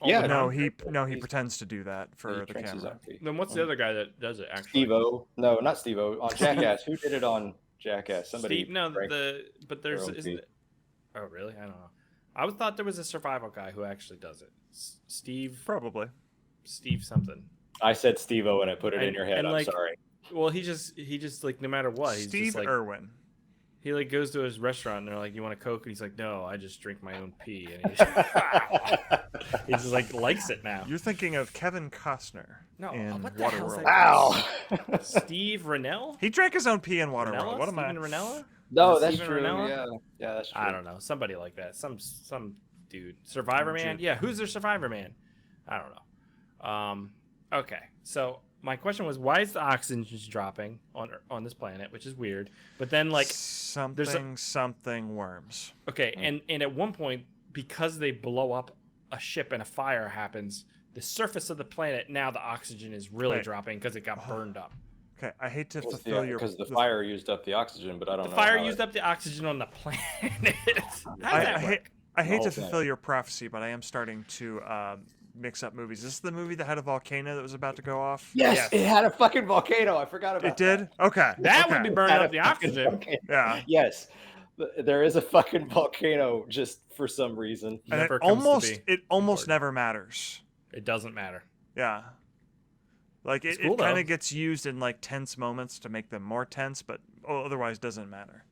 all Yeah, the No, time? he pretends to do that for he the drinks his camera. own pee. Then what's the other guy that does it? Actually, Steve-O. No, not Steve-O. On Jackass. Who did it on Jackass? Somebody. Steve, no, drank but there's their own isn't pee. it? Oh, really? I don't know. I was thought there was a survival guy who actually does it. Steve Probably. something. I said Steve-O and I put it in And- your head. and, I'm like, sorry. Well, he just like no matter what, he's Steve just like Irwin. he like goes to his restaurant and they're like, "You want a Coke?" And he's like, "No, I just drink my own pee." And he just like likes it now. You're thinking of Kevin Costner No, in what the hell's Waterworld. that? Ow! Steve Rennell? He drank his own pee in Waterworld. Rennella? What am I? Steven Rennella? No, Is it that's Steven true. Rennella? Yeah, that's true. I don't know. Somebody like that. Some dude. Survivor Man? Dude. Yeah, who's their Survivor Man? I don't know. Okay. So my question was, why is the oxygen just dropping on this planet, which is weird. But then like something worms. okay, and at one point, because they blow up a ship and a fire happens, the surface of the planet, now the oxygen is really Wait. dropping because it got burned up. Okay, I hate to fulfill your Because the fire used up the oxygen, but I don't The know. fire how used it- up the oxygen on the planet. How does I that hate work? I hate whole to thing. fulfill your prophecy, but I am starting to mix up movies. This is the movie that had a volcano that was about to go off. Yes, it had a fucking volcano. I forgot about It did. Okay. That would okay. be burning Had a up the fucking oxygen. volcano. Yeah. Yes, there is a fucking volcano just for some reason. And Never it comes to almost be almost important. never matters. It doesn't matter. Yeah. Like It's it cool, kind though. of gets used in like tense moments to make them more tense, but otherwise doesn't matter.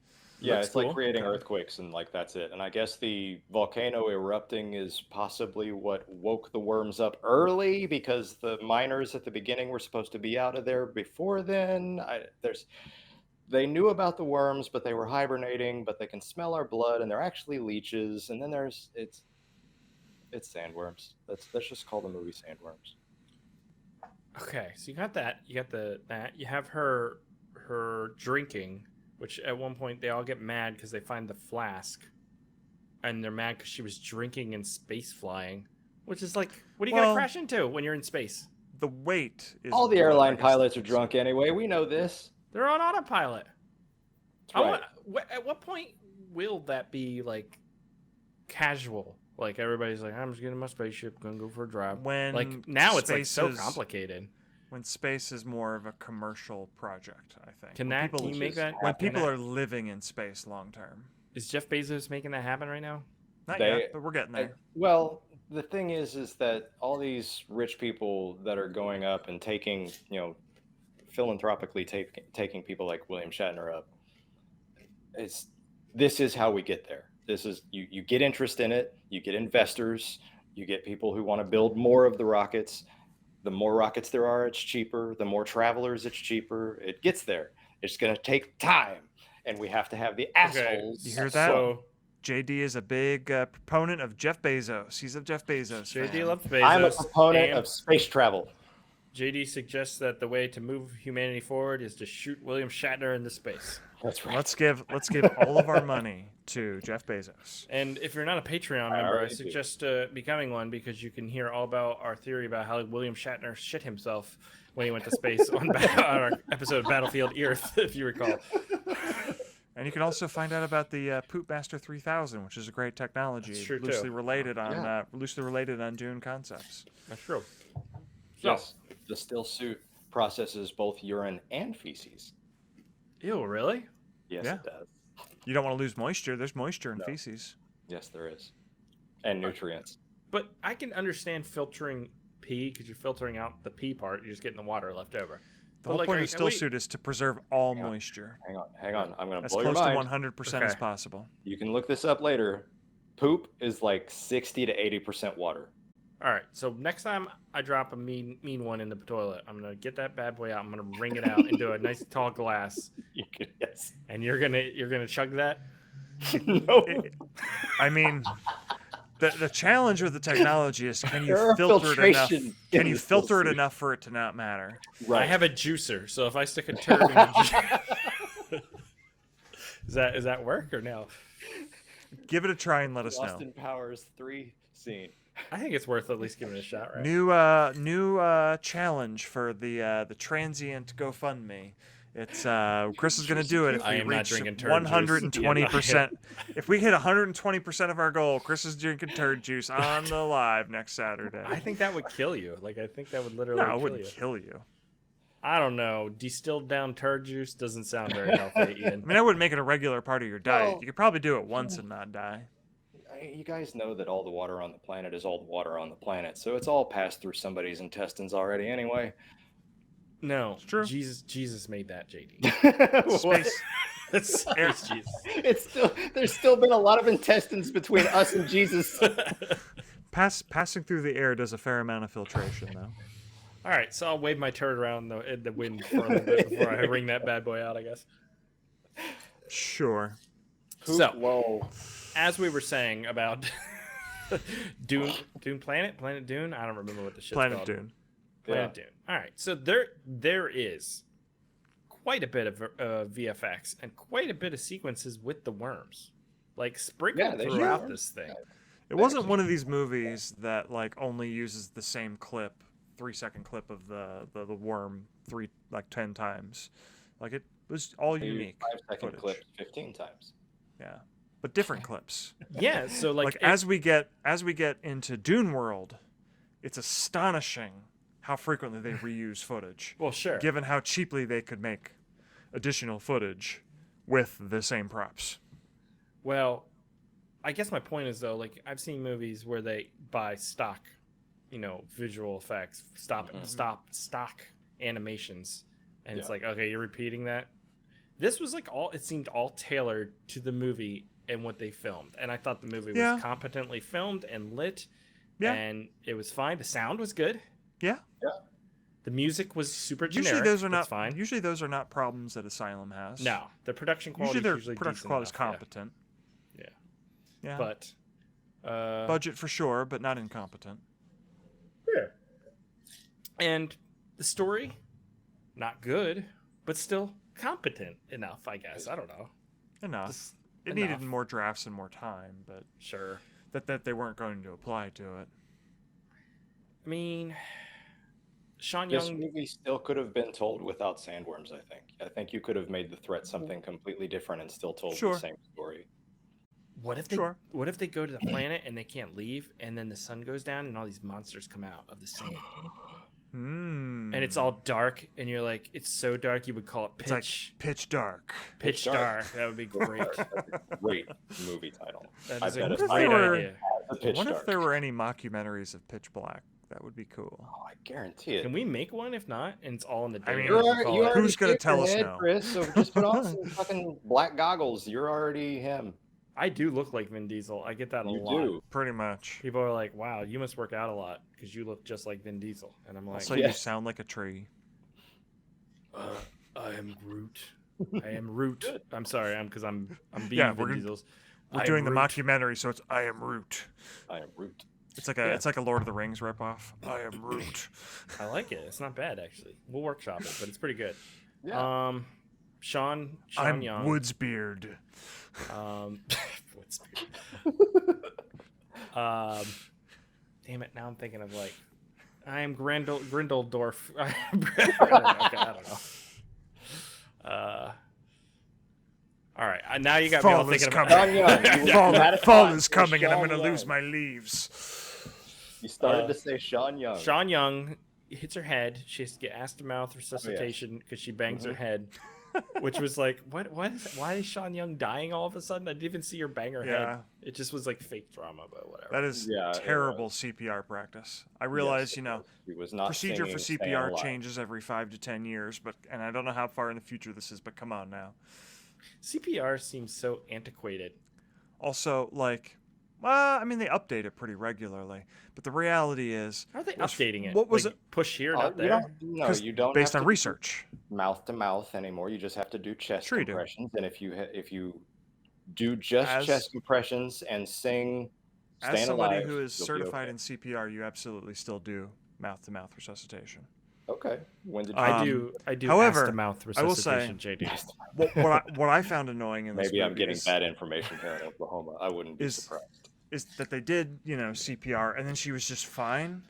Yeah, Looks it's like cool. creating earthquakes and like that's it. And I guess the volcano erupting is possibly what woke the worms up early because the miners at the beginning were supposed to be out of there before then. They knew about the worms, but they were hibernating, but they can smell our blood and they're actually leeches. And then it's sandworms. Let's just call the movie Sandworms. Okay, so you got that. You got that. You have her drinking, which at one point they all get mad because they find the flask, and they're mad because she was drinking in space flying, which is like, what are you gonna crash into when you're in space? The weight is All the what I airline guess pilots are it's- drunk anyway. We know this. They're on autopilot. That's right. At what point will that be like casual? Like everybody's like, I'm just getting my spaceship, gonna go for a drive. When like now it's like space so is- complicated. When space is more of a commercial project, I think. Can When you make that? when can people that- are living in space long term? is Jeff Bezos making that happen right now? Not They- yet, but we're getting there. Well, the thing is that all these rich people that are going up and taking, philanthropically taking people like William Shatner up, this is how we get there. This is you get interest in it, you get investors, you get people who want to build more of the rockets. The more rockets there are, it's cheaper. The more travelers, it's cheaper. It gets there. It's going to take time, and we have to have the assholes. You hear that? So JD is a big proponent of Jeff Bezos. He's a Jeff Bezos JD fan. loves Bezos. I'm a proponent and of space travel. JD suggests that the way to move humanity forward is to shoot William Shatner into space. That's right. Let's give all of our money to Jeff Bezos. And if you're not a Patreon I member, I already do. suggest becoming one because you can hear all about our theory about how William Shatner shit himself when he went to space on our episode of Battlefield Earth, if you recall. And you can also find out about the Poop Master 3000, which is a great technology, That's true, too. loosely related on Dune concepts. That's true. So, Yes, the still suit processes both urine and feces. ew, really? Yes, Yeah. it does. You don't want to lose moisture. There's moisture in No. feces. Yes, there is, and nutrients. But I can understand filtering pee because you're filtering out the pee part. You're just getting the water left over. The whole point of the still suit is to preserve all moisture. Hang on. I'm going to As blow your close to mind. 100% as Okay. possible. You can look this up later. Poop is like 60 to 80% water. All right. So next time I drop a mean one in the toilet, I'm gonna get that bad boy out. I'm gonna wring it out into a nice tall glass, You could, yes. and you're gonna chug that. No. I mean, the challenge with the technology is can you There are filter it enough? filtration Can in you the still filter it suit. enough for it to not matter? I have a juicer, so if I stick a turd in the does that work or no? Give it a try and let us know. Austin Powers 3 scene. I think it's worth at least giving it a shot, right? New challenge for the transient GoFundMe. It's Chris is gonna do it if I we am not reach drinking turd juice. 120%. If we hit 120% of our goal, Chris is drinking turd juice on the live next Saturday. I think that would kill you. Like I think that would literally No, it kill wouldn't you. kill you. I don't know. Distilled down turd juice doesn't sound very healthy, Ian. I mean, I wouldn't make it a regular part of your diet. Well- You could probably do it once and not die. You guys know that all the water on the planet is all the water on the planet, so it's all passed through somebody's intestines already anyway. No, true. Jesus made that, JD. Space. It's Jesus. There's still been a lot of intestines between us and Jesus. Passing through the air does a fair amount of filtration, though. All right, so I'll wave my turd around in the wind for a little bit before I wring that bad boy out, I guess. Sure. So, Whoa. as we were saying about Dune Planet Dune, I don't remember what the shit's Planet called. Dune. Planet Dune. All right, so there is quite a bit of VFX and quite a bit of sequences with the worms, like sprinkled they throughout sure. this thing. It wasn't one of these movies that like only uses the same clip, 3-second clip of the worm 10 times. Like it was all unique 5-second footage. clip 15 times. Yeah, but different clips. Yeah, so Like as we get into Dune World, it's astonishing how frequently they reuse footage. well, sure. Given how cheaply they could make additional footage with the same props. Well, I guess my point is though, like I've seen movies where they buy stock, visual effects, stock animations, and it's like, okay, you're repeating that. This was like it seemed all tailored to the movie and what they filmed. And I thought the movie Yeah. was competently filmed and lit. Yeah. And it was fine. The sound was good. Yeah. The music was super generic. Usually those are That's not fine. Usually those are not problems that Asylum has. No, the production quality Usually their is usually production decent quality is enough, competent. Yeah. Yeah. But Budget for sure, but not incompetent. yeah. And the story, not good, but still competent enough, I guess. I don't know. Enough. Just It enough. needed more drafts and more time, but Sure. that they weren't going to apply to it. I mean, Sean This Young. movie still could have been told without sandworms. I think you could have made the threat something completely different and still told Sure. the same story. What if they? Sure. What if they go to the planet and they can't leave, and then the sun goes down and all these monsters come out of the sand, Hmm. and it's all dark, and you're like, it's so dark you would call it It's like pitch pitch dark. pitch dark. That would be great. Great movie title. That I is bet a it's great there were- idea. The Pitch What if Dark. there were any mockumentaries of Pitch Black? That would be cool. Oh, I guarantee it. Can we make one? If not, and it's all in the day. I mean, You and we already, call you it- already Who's gonna shaved tell your us head, no? Chris, so just put on some fucking black goggles. You're already him. I do look like Vin Diesel. I get that a You lot. do. Pretty much. People are like, "Wow, you must work out a lot because you look just like Vin Diesel." And I'm like, Also, Yeah. you sound like a tree. I am Groot. I am Root. I'm sorry, I'm being Yeah, Vin we're Diesel's. We're I am doing the Groot. mockumentary, so it's I am Root. I am Root. It's like Yeah. it's like a Lord of the Rings ripoff. I am Root. I like it. It's not bad actually. We'll workshop it, but it's pretty good. Yeah. Sean I'm Young. Woodsbeard. Woods Beard. Damn it! Now I'm thinking of like, I am Grindeldorf. I don't know. All right. Now you got me all Fall is thinking coming. about. Sean Young. You Fall, had a fall thought is for coming, and I'm Sean going to lose Young. my leaves. You started to say Sean Young. Sean Young hits her head. She has to get ass to mouth resuscitation because she bangs her head, which was like, what? Why is Sean Young dying all of a sudden? I didn't even see her bang her Yeah. head. It just was like fake drama, but whatever. That is Yeah, it terrible CPR practice. I realize, Yes, you know, he was not procedure for singing, staying CPR alive. changes every 5 to 10 years, and I don't know how far in the future this is, but come on now. CPR seems so antiquated. Also, like, well, I mean, they update it pretty regularly, but the reality is, How are they Was- updating it? what was Like, push here, Oh, not you there. don't, no, 'cause you don't. based have on to research. do mouth to mouth anymore. You just have to do chest Sure you do. compressions, and if you do just As- chest compressions and sing, As staying somebody alive, who is you'll be certified okay. in CPR, you absolutely still do mouth-to-mouth resuscitation. Okay. When did you? I do. however, ass to mouth I will say- resuscitation, JD. What I found annoying in this Maybe I'm movie getting is, bad information here in Oklahoma. I wouldn't be is- surprised. is that they did, you know, CPR, and then she was just fine.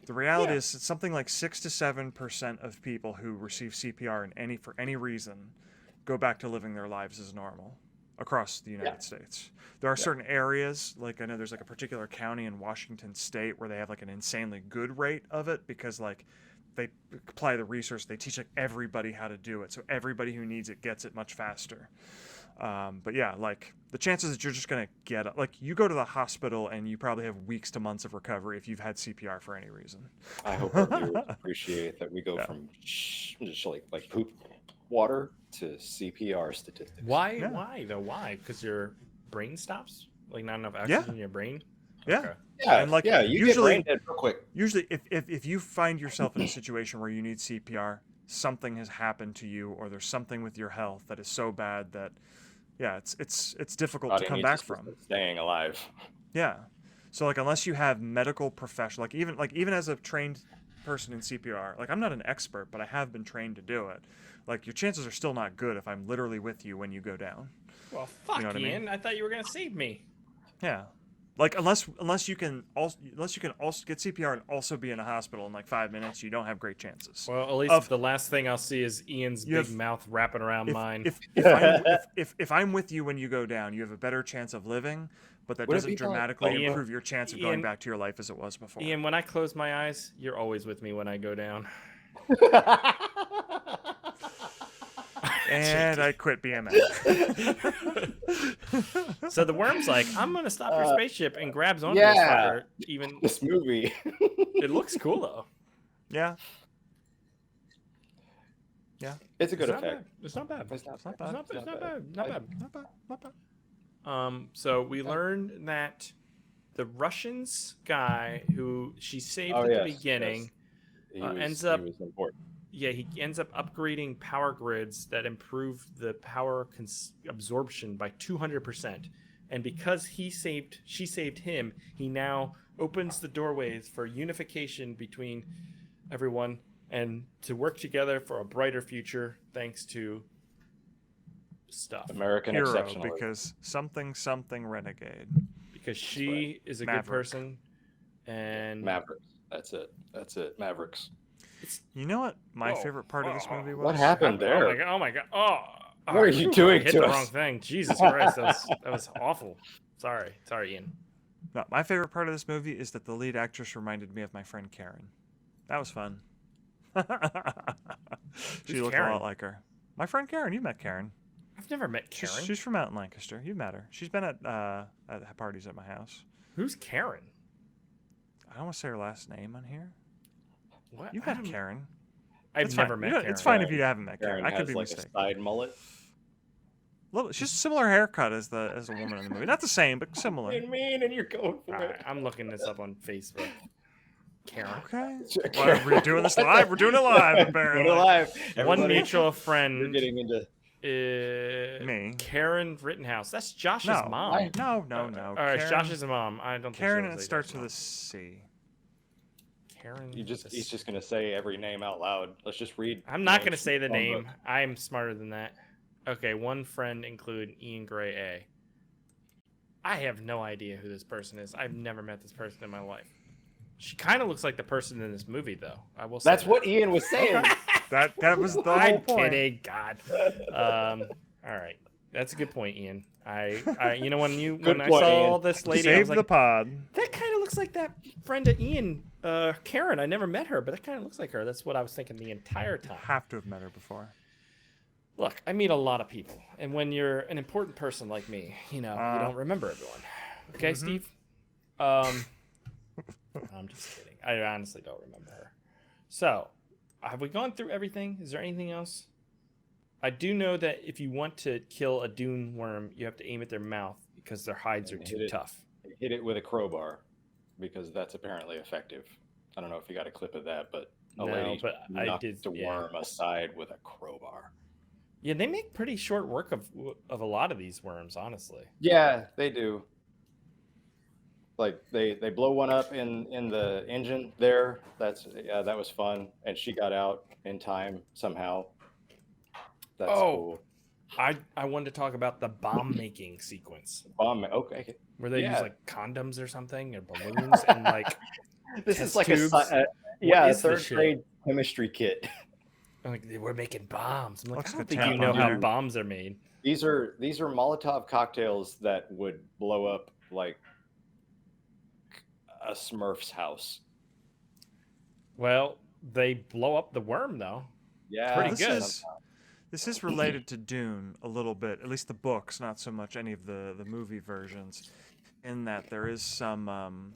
The reality is, it's something like 6 to 7% of people who receive CPR for any reason go back to living their lives as normal across the United States. There are certain areas, like I know there's like a particular county in Washington State where they have like an insanely good rate of it because like they apply the research, they teach like everybody how to do it, so everybody who needs it gets it much faster. But yeah, like the chances that you're just gonna get it, like you go to the hospital and you probably have weeks to months of recovery if you've had CPR for any reason. I hope our viewers appreciate that we go from just like poop water to CPR statistics. Why? Yeah. Why though? Why? Because your brain stops. Like not enough oxygen in your brain. Yeah. Okay. Yeah, And, like, yeah, you get usually- brain dead real quick. Usually, if you find yourself in a situation where you need CPR, something has happened to you, or there's something with your health that is so bad that, yeah, it's difficult Body to come needs back assistance from. staying alive. Yeah, so like unless you have medical professional, like even as a trained person in CPR, like I'm not an expert, but I have been trained to do it. Like your chances are still not good if I'm literally with you when you go down. Well, fuck, know what I mean? Ian. I thought you were gonna save me. Yeah. Like unless you can also get CPR and also be in a hospital in like 5 minutes, you don't have great chances. Well, at least Of- the last thing I'll see is Ian's You big have- mouth wrapping around mine. If I'm with you when you go down, you have a better chance of living, but that Would it doesn't be like- dramatically Ian- improve your chance of going Ian- back to your life as it was before. Ian, when I close my eyes, you're always with me when I go down. And I quit BMX. So the worm's like, I'm gonna stop your spaceship, and grabs onto yeah. this fucker. Even This movie. it looks cool though. Yeah. Yeah. It's a good It's not effect. bad. It's not bad. It's not It's not bad. bad. It's not bad. Not bad. Not bad. Not bad. So we learned that the Russians guy who she saved Oh, at the yes, beginning, He ends up- he was important. yeah, he ends up upgrading power grids that improve the power absorption by 200%. And because she saved him, he now opens the doorways for unification between everyone and to work together for a brighter future, thanks to stuff. American Hero, exceptional. because something renegade. Because she is a Maverick. good person, and Mavericks. That's it. Mavericks. You know what my Whoa, favorite part of this movie was? What happened Oh there? my god! Oh my god! Oh, What are you doing I hit to the us? wrong thing. Jesus Christ! That was awful. Sorry, Ian. No, my favorite part of this movie is that the lead actress reminded me of my friend Karen. That was fun. She Who's looked Karen? a lot like her. My friend Karen. You met Karen. I've never met Karen. She's from out in Lancaster. You met her. She's been at parties at my house. Who's Karen? I don't want to say her last name on here. What? You I met don't- Karen. I've It's never fine. met You know, Karen. It's fine if you haven't met Karen. Karen I could has be like mistaken. a side mullet. She's a similar haircut as the woman in the movie. Not the same, but similar. Mean, and you're going for All it. right, I'm looking this up on Facebook. Karen. Okay. Karen. Well, we're doing this live. We're doing it live, Doing apparently. it live. One Everybody, mutual You're friend. getting into. Me. Karen Rittenhouse. That's Josh's No, mom. no. All right, Karen, Josh's mom. I don't. Karen, think and so. it starts with a C. Karen. He's just gonna say every name out loud. Let's just read. I'm not names gonna say the from phone name. book. I'm smarter than that. Okay, one friend include Ian Gray A. I have no idea who this person is. I've never met this person in my life. She kind of looks like the person in this movie, though. I will say That's that. what Ian was saying. That was the whole I'm point. kidding. God. All right, that's a good point, Ian. I you know when Good I point, saw Ian. this lady, I was Save like, the pod. that kind of looks like that friend of Ian, Karen. I never met her, but that kind of looks like her. That's what I was thinking the entire time. Have to have met her before. Look, I meet a lot of people, and when you're an important person like me, you don't remember everyone. Okay, Steve? I'm just kidding. I honestly don't remember her. So, have we gone through everything? Is there anything else? I do know that if you want to kill a dune worm, you have to aim at their mouth because their hides are And too hit it. tough. Hit it with a crowbar, because that's apparently effective. I don't know if you got a clip of that, but a No, lady but I knocked did- the yeah. worm aside with a crowbar. Yeah, they make pretty short work of a lot of these worms, honestly. Yeah, they do. Like they blow one up in the engine there. That was fun, and she got out in time somehow. That's cool. I wanted to talk about the bomb making sequence Bomb. Okay. where they use Yeah. like condoms or something or balloons and like This test is like tubes. a is this third shit? grade chemistry kit. I'm like we're making bombs. I'm like Looks I don't the think you tap know on how there. bombs are made. These are Molotov cocktails that would blow up like a Smurf's house. Well, they blow up the worm though. Yeah, Pretty good. This is related to Dune a little bit, at least the books, not so much any of the movie versions, in that there is some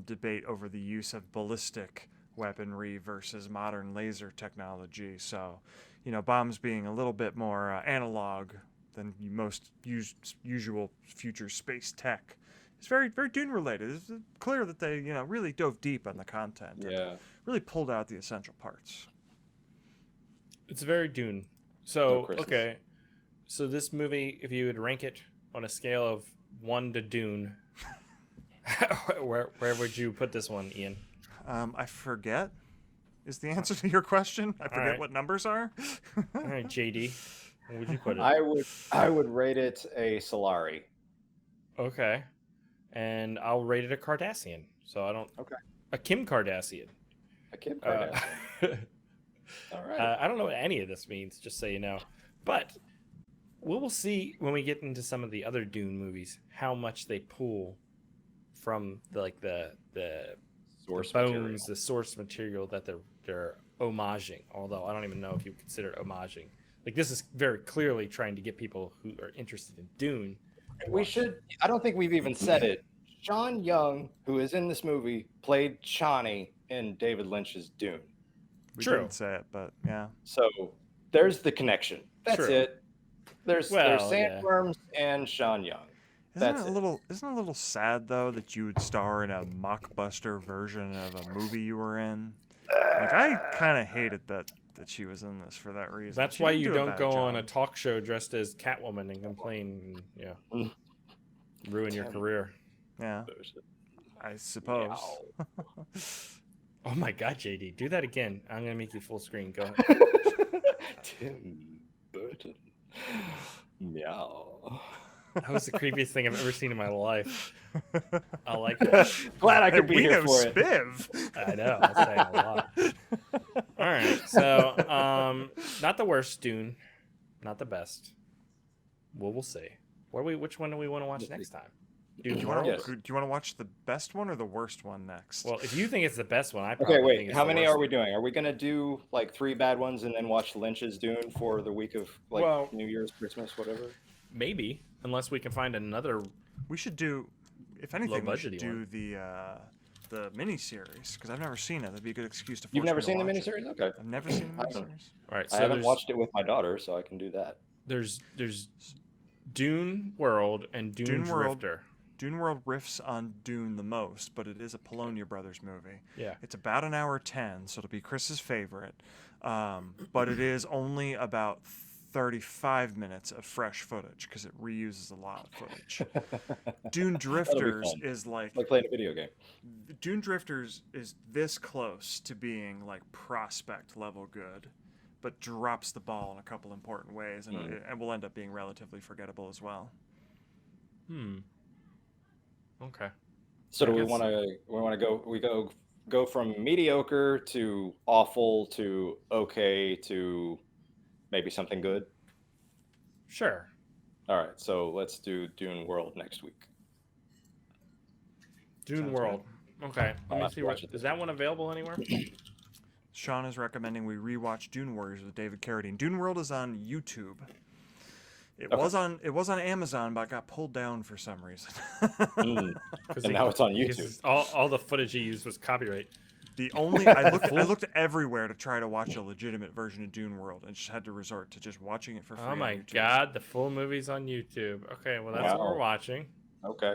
debate over the use of ballistic weaponry versus modern laser technology. So, bombs being a little bit more analog than most usual future space tech. It's very, very Dune related. It's clear that they, really dove deep on the content. and Yeah. really pulled out the essential parts. It's very Dune. No So Christmas. okay, so this movie, if you would rank it on a scale of 1 to Dune, where would you put this one, Ian? I forget. Is the answer to your question? I forget right. what numbers are. All right, JD, where would you put it? I would rate it a Solari. Okay, and I'll rate it a Cardassian. So I don't. Okay. A Kim Kardashian. A Kim Uh, Kardashian. All right. I don't know what any of this means, just so you know. But we'll see when we get into some of the other Dune movies how much they pull from the Source bones, material. the source material that they're homaging. Although I don't even know if you would consider it homaging. Like this is very clearly trying to get people who are interested in Dune. We should. I don't think we've even said it. Sean Young, who is in this movie, played Chani in David Lynch's Dune. We True. didn't say it, but yeah. So there's the connection. That's True. it. There's Well, Sandworms and Sean Young. Isn't it a little sad though that you would star in a mockbuster version of a movie you were in? Like I kind of hated that she was in this for that reason. That's She why didn't you do a don't bad go on a job. talk show dressed as Catwoman and complain. Yeah, Mm. ruin your career. Yeah, I suppose. Oh my God, JD, do that again. I'm gonna make you full screen. Go ahead. Tim Burton. Meow. That was the creepiest thing I've ever seen in my life. I like it. Glad I could be we here know for it. Spiv. I know. I'm saying a lot. All right. So, not the worst Dune, not the best. Well, we'll see. Which one do we want to watch next time? Dune Do you World? Yes. want to watch the best one or the worst one next? Well, if you think it's the best one, I probably Okay, think wait. it's How the many worst are we one. doing? Are we gonna do like 3 bad ones and then watch Lynch's Dune for the week of like Well- New Year's, Christmas, whatever? Maybe, unless we can find another. we should do, if anything, we should Low-budgety do one. the miniseries because I've never seen it. That'd be a good excuse to. You've force never me to seen the watch it. miniseries? Okay. I've never seen the I haven't. miniseries. All right. I So haven't there's watched it with my daughter, so I can do that. there's Dune World and Dune, Dune World. Drifter. Dune World riffs on Dune the most, but it is a Polonia Brothers movie. Yeah. It's about an hour 10, so it'll be Chris's favorite. But it is only about 35 minutes of fresh footage because it reuses a lot of footage. Dune Drifters fun. is like playing a video game. Dune Drifters is this close to being like prospect level good, but drops the ball in a couple important ways, and will end up being relatively forgettable as well. Okay. So do I we guess- want to go from mediocre to awful to okay to maybe something good? Sure. All right, so let's do Dune World next week. Dune Sounds World. Okay. Let me have see. to watch it Is this that one available anywhere? Sean is recommending we rewatch Dune Warriors with David Carradine. Dune World is on YouTube. It was on Amazon, but got pulled down for some reason. And now it's on YouTube. Because all the footage he used was copyright. The only I looked everywhere to try to watch a legitimate version of Dune World, and just had to resort to just watching it for free. Oh on my YouTube. God, the full movie's on YouTube. Okay, well that's what Wow. we're watching. Okay.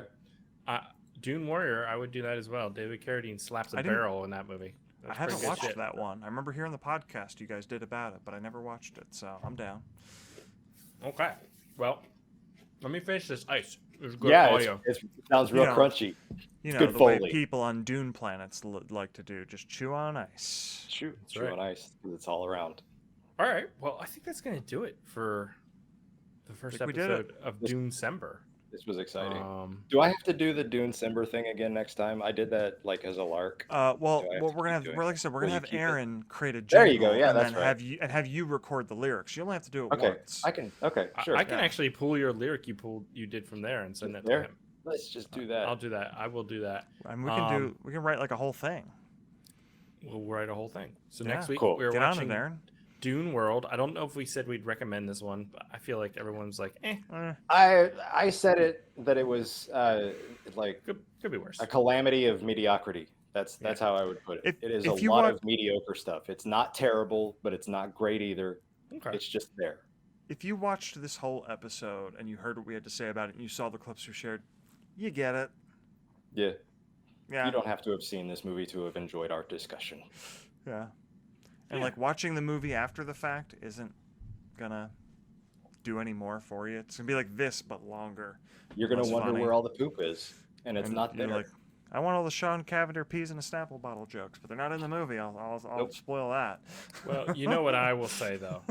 Dune Warrior, I would do that as well. David Carradine slaps a I didn't- barrel in that movie. I That's haven't pretty good watched shit. that one. I remember hearing the podcast you guys did about it, but I never watched it, so I'm down. Okay, well, let me finish this ice. It's good Yeah, audio. it sounds real You know, crunchy. You know, Good the way Foley. people on Dune planets like to do, just chew on ice. Shoot, right. on ice. It's all around. All right, well, I think that's gonna do it for the first Think we did episode of Dunecember. This was exciting. Um, Do I have to do the Dunecember thing again next time? I did that like as a lark. Well, Do I have we're to gonna keep have, doing well, it? like I said, we're Will gonna you have keep it? Aaron create a There jingle. you go, yeah, and that's then right. have you record the lyrics. You only have to do it Okay, once. I can. Okay, sure. I can actually pull your lyric you did from there and send that to There? him. Let's just do that. I'll do that. I will do that. And we can write like a whole thing. We'll write a whole thing. So Yeah. next week Cool. we're Get on watching it, Aaron. Dune World. I don't know if we said we'd recommend this one, but I feel like everyone's like, I said it that it was like could be worse. a calamity of mediocrity. That's how I would put it. It is a if you lot want- of mediocre stuff. It's not terrible, but it's not great either. Okay. It's just there. If you watched this whole episode and you heard what we had to say about it, and you saw the clips we shared, you get it. Yeah. Yeah. You don't have to have seen this movie to have enjoyed our discussion. Yeah. And like watching the movie after the fact isn't gonna do any more for you. It's gonna be like this but longer. You're gonna Less wonder funny. where all the poop is, and it's And not you're there. like, I want all the Sean Cavender peas in a Snapple bottle jokes, but they're not in the movie. I'll Nope. spoil that. Well, you know what I will say though.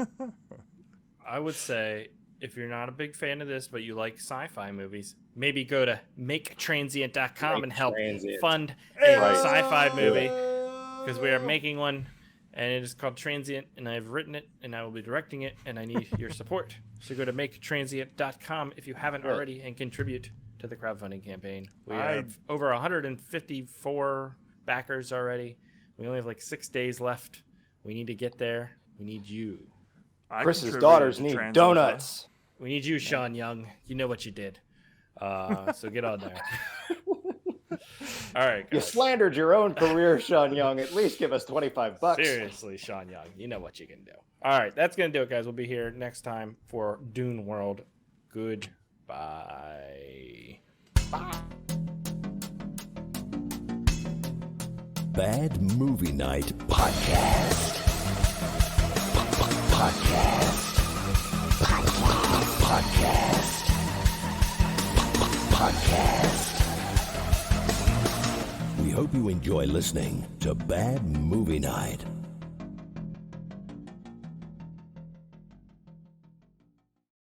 I would say if you're not a big fan of this, but you like sci-fi movies, maybe go to maketransient.com and help Transient. fund a Right. sci-fi movie because we are making one, and it is called Transient, and I've written it, and I will be directing it, and I need your support. So go to maketransient.com if you haven't Right. already and contribute to the crowdfunding campaign. We I- have over 154 backers already. We only have like 6 days left. We need to get there. We need you. I Chris's contributed daughters to need Trans donuts. We need you, Sean Young. You know what you did. So get on there. All right, You guys. slandered your own career, Sean Young. At least give us $25. Seriously, Sean Young, you know what you can do. All right, that's gonna do it, guys. We'll be here next time for Dune World. Goodbye. Bad Movie Night Podcast. Podcast. We hope you enjoy listening to Bad Movie Night.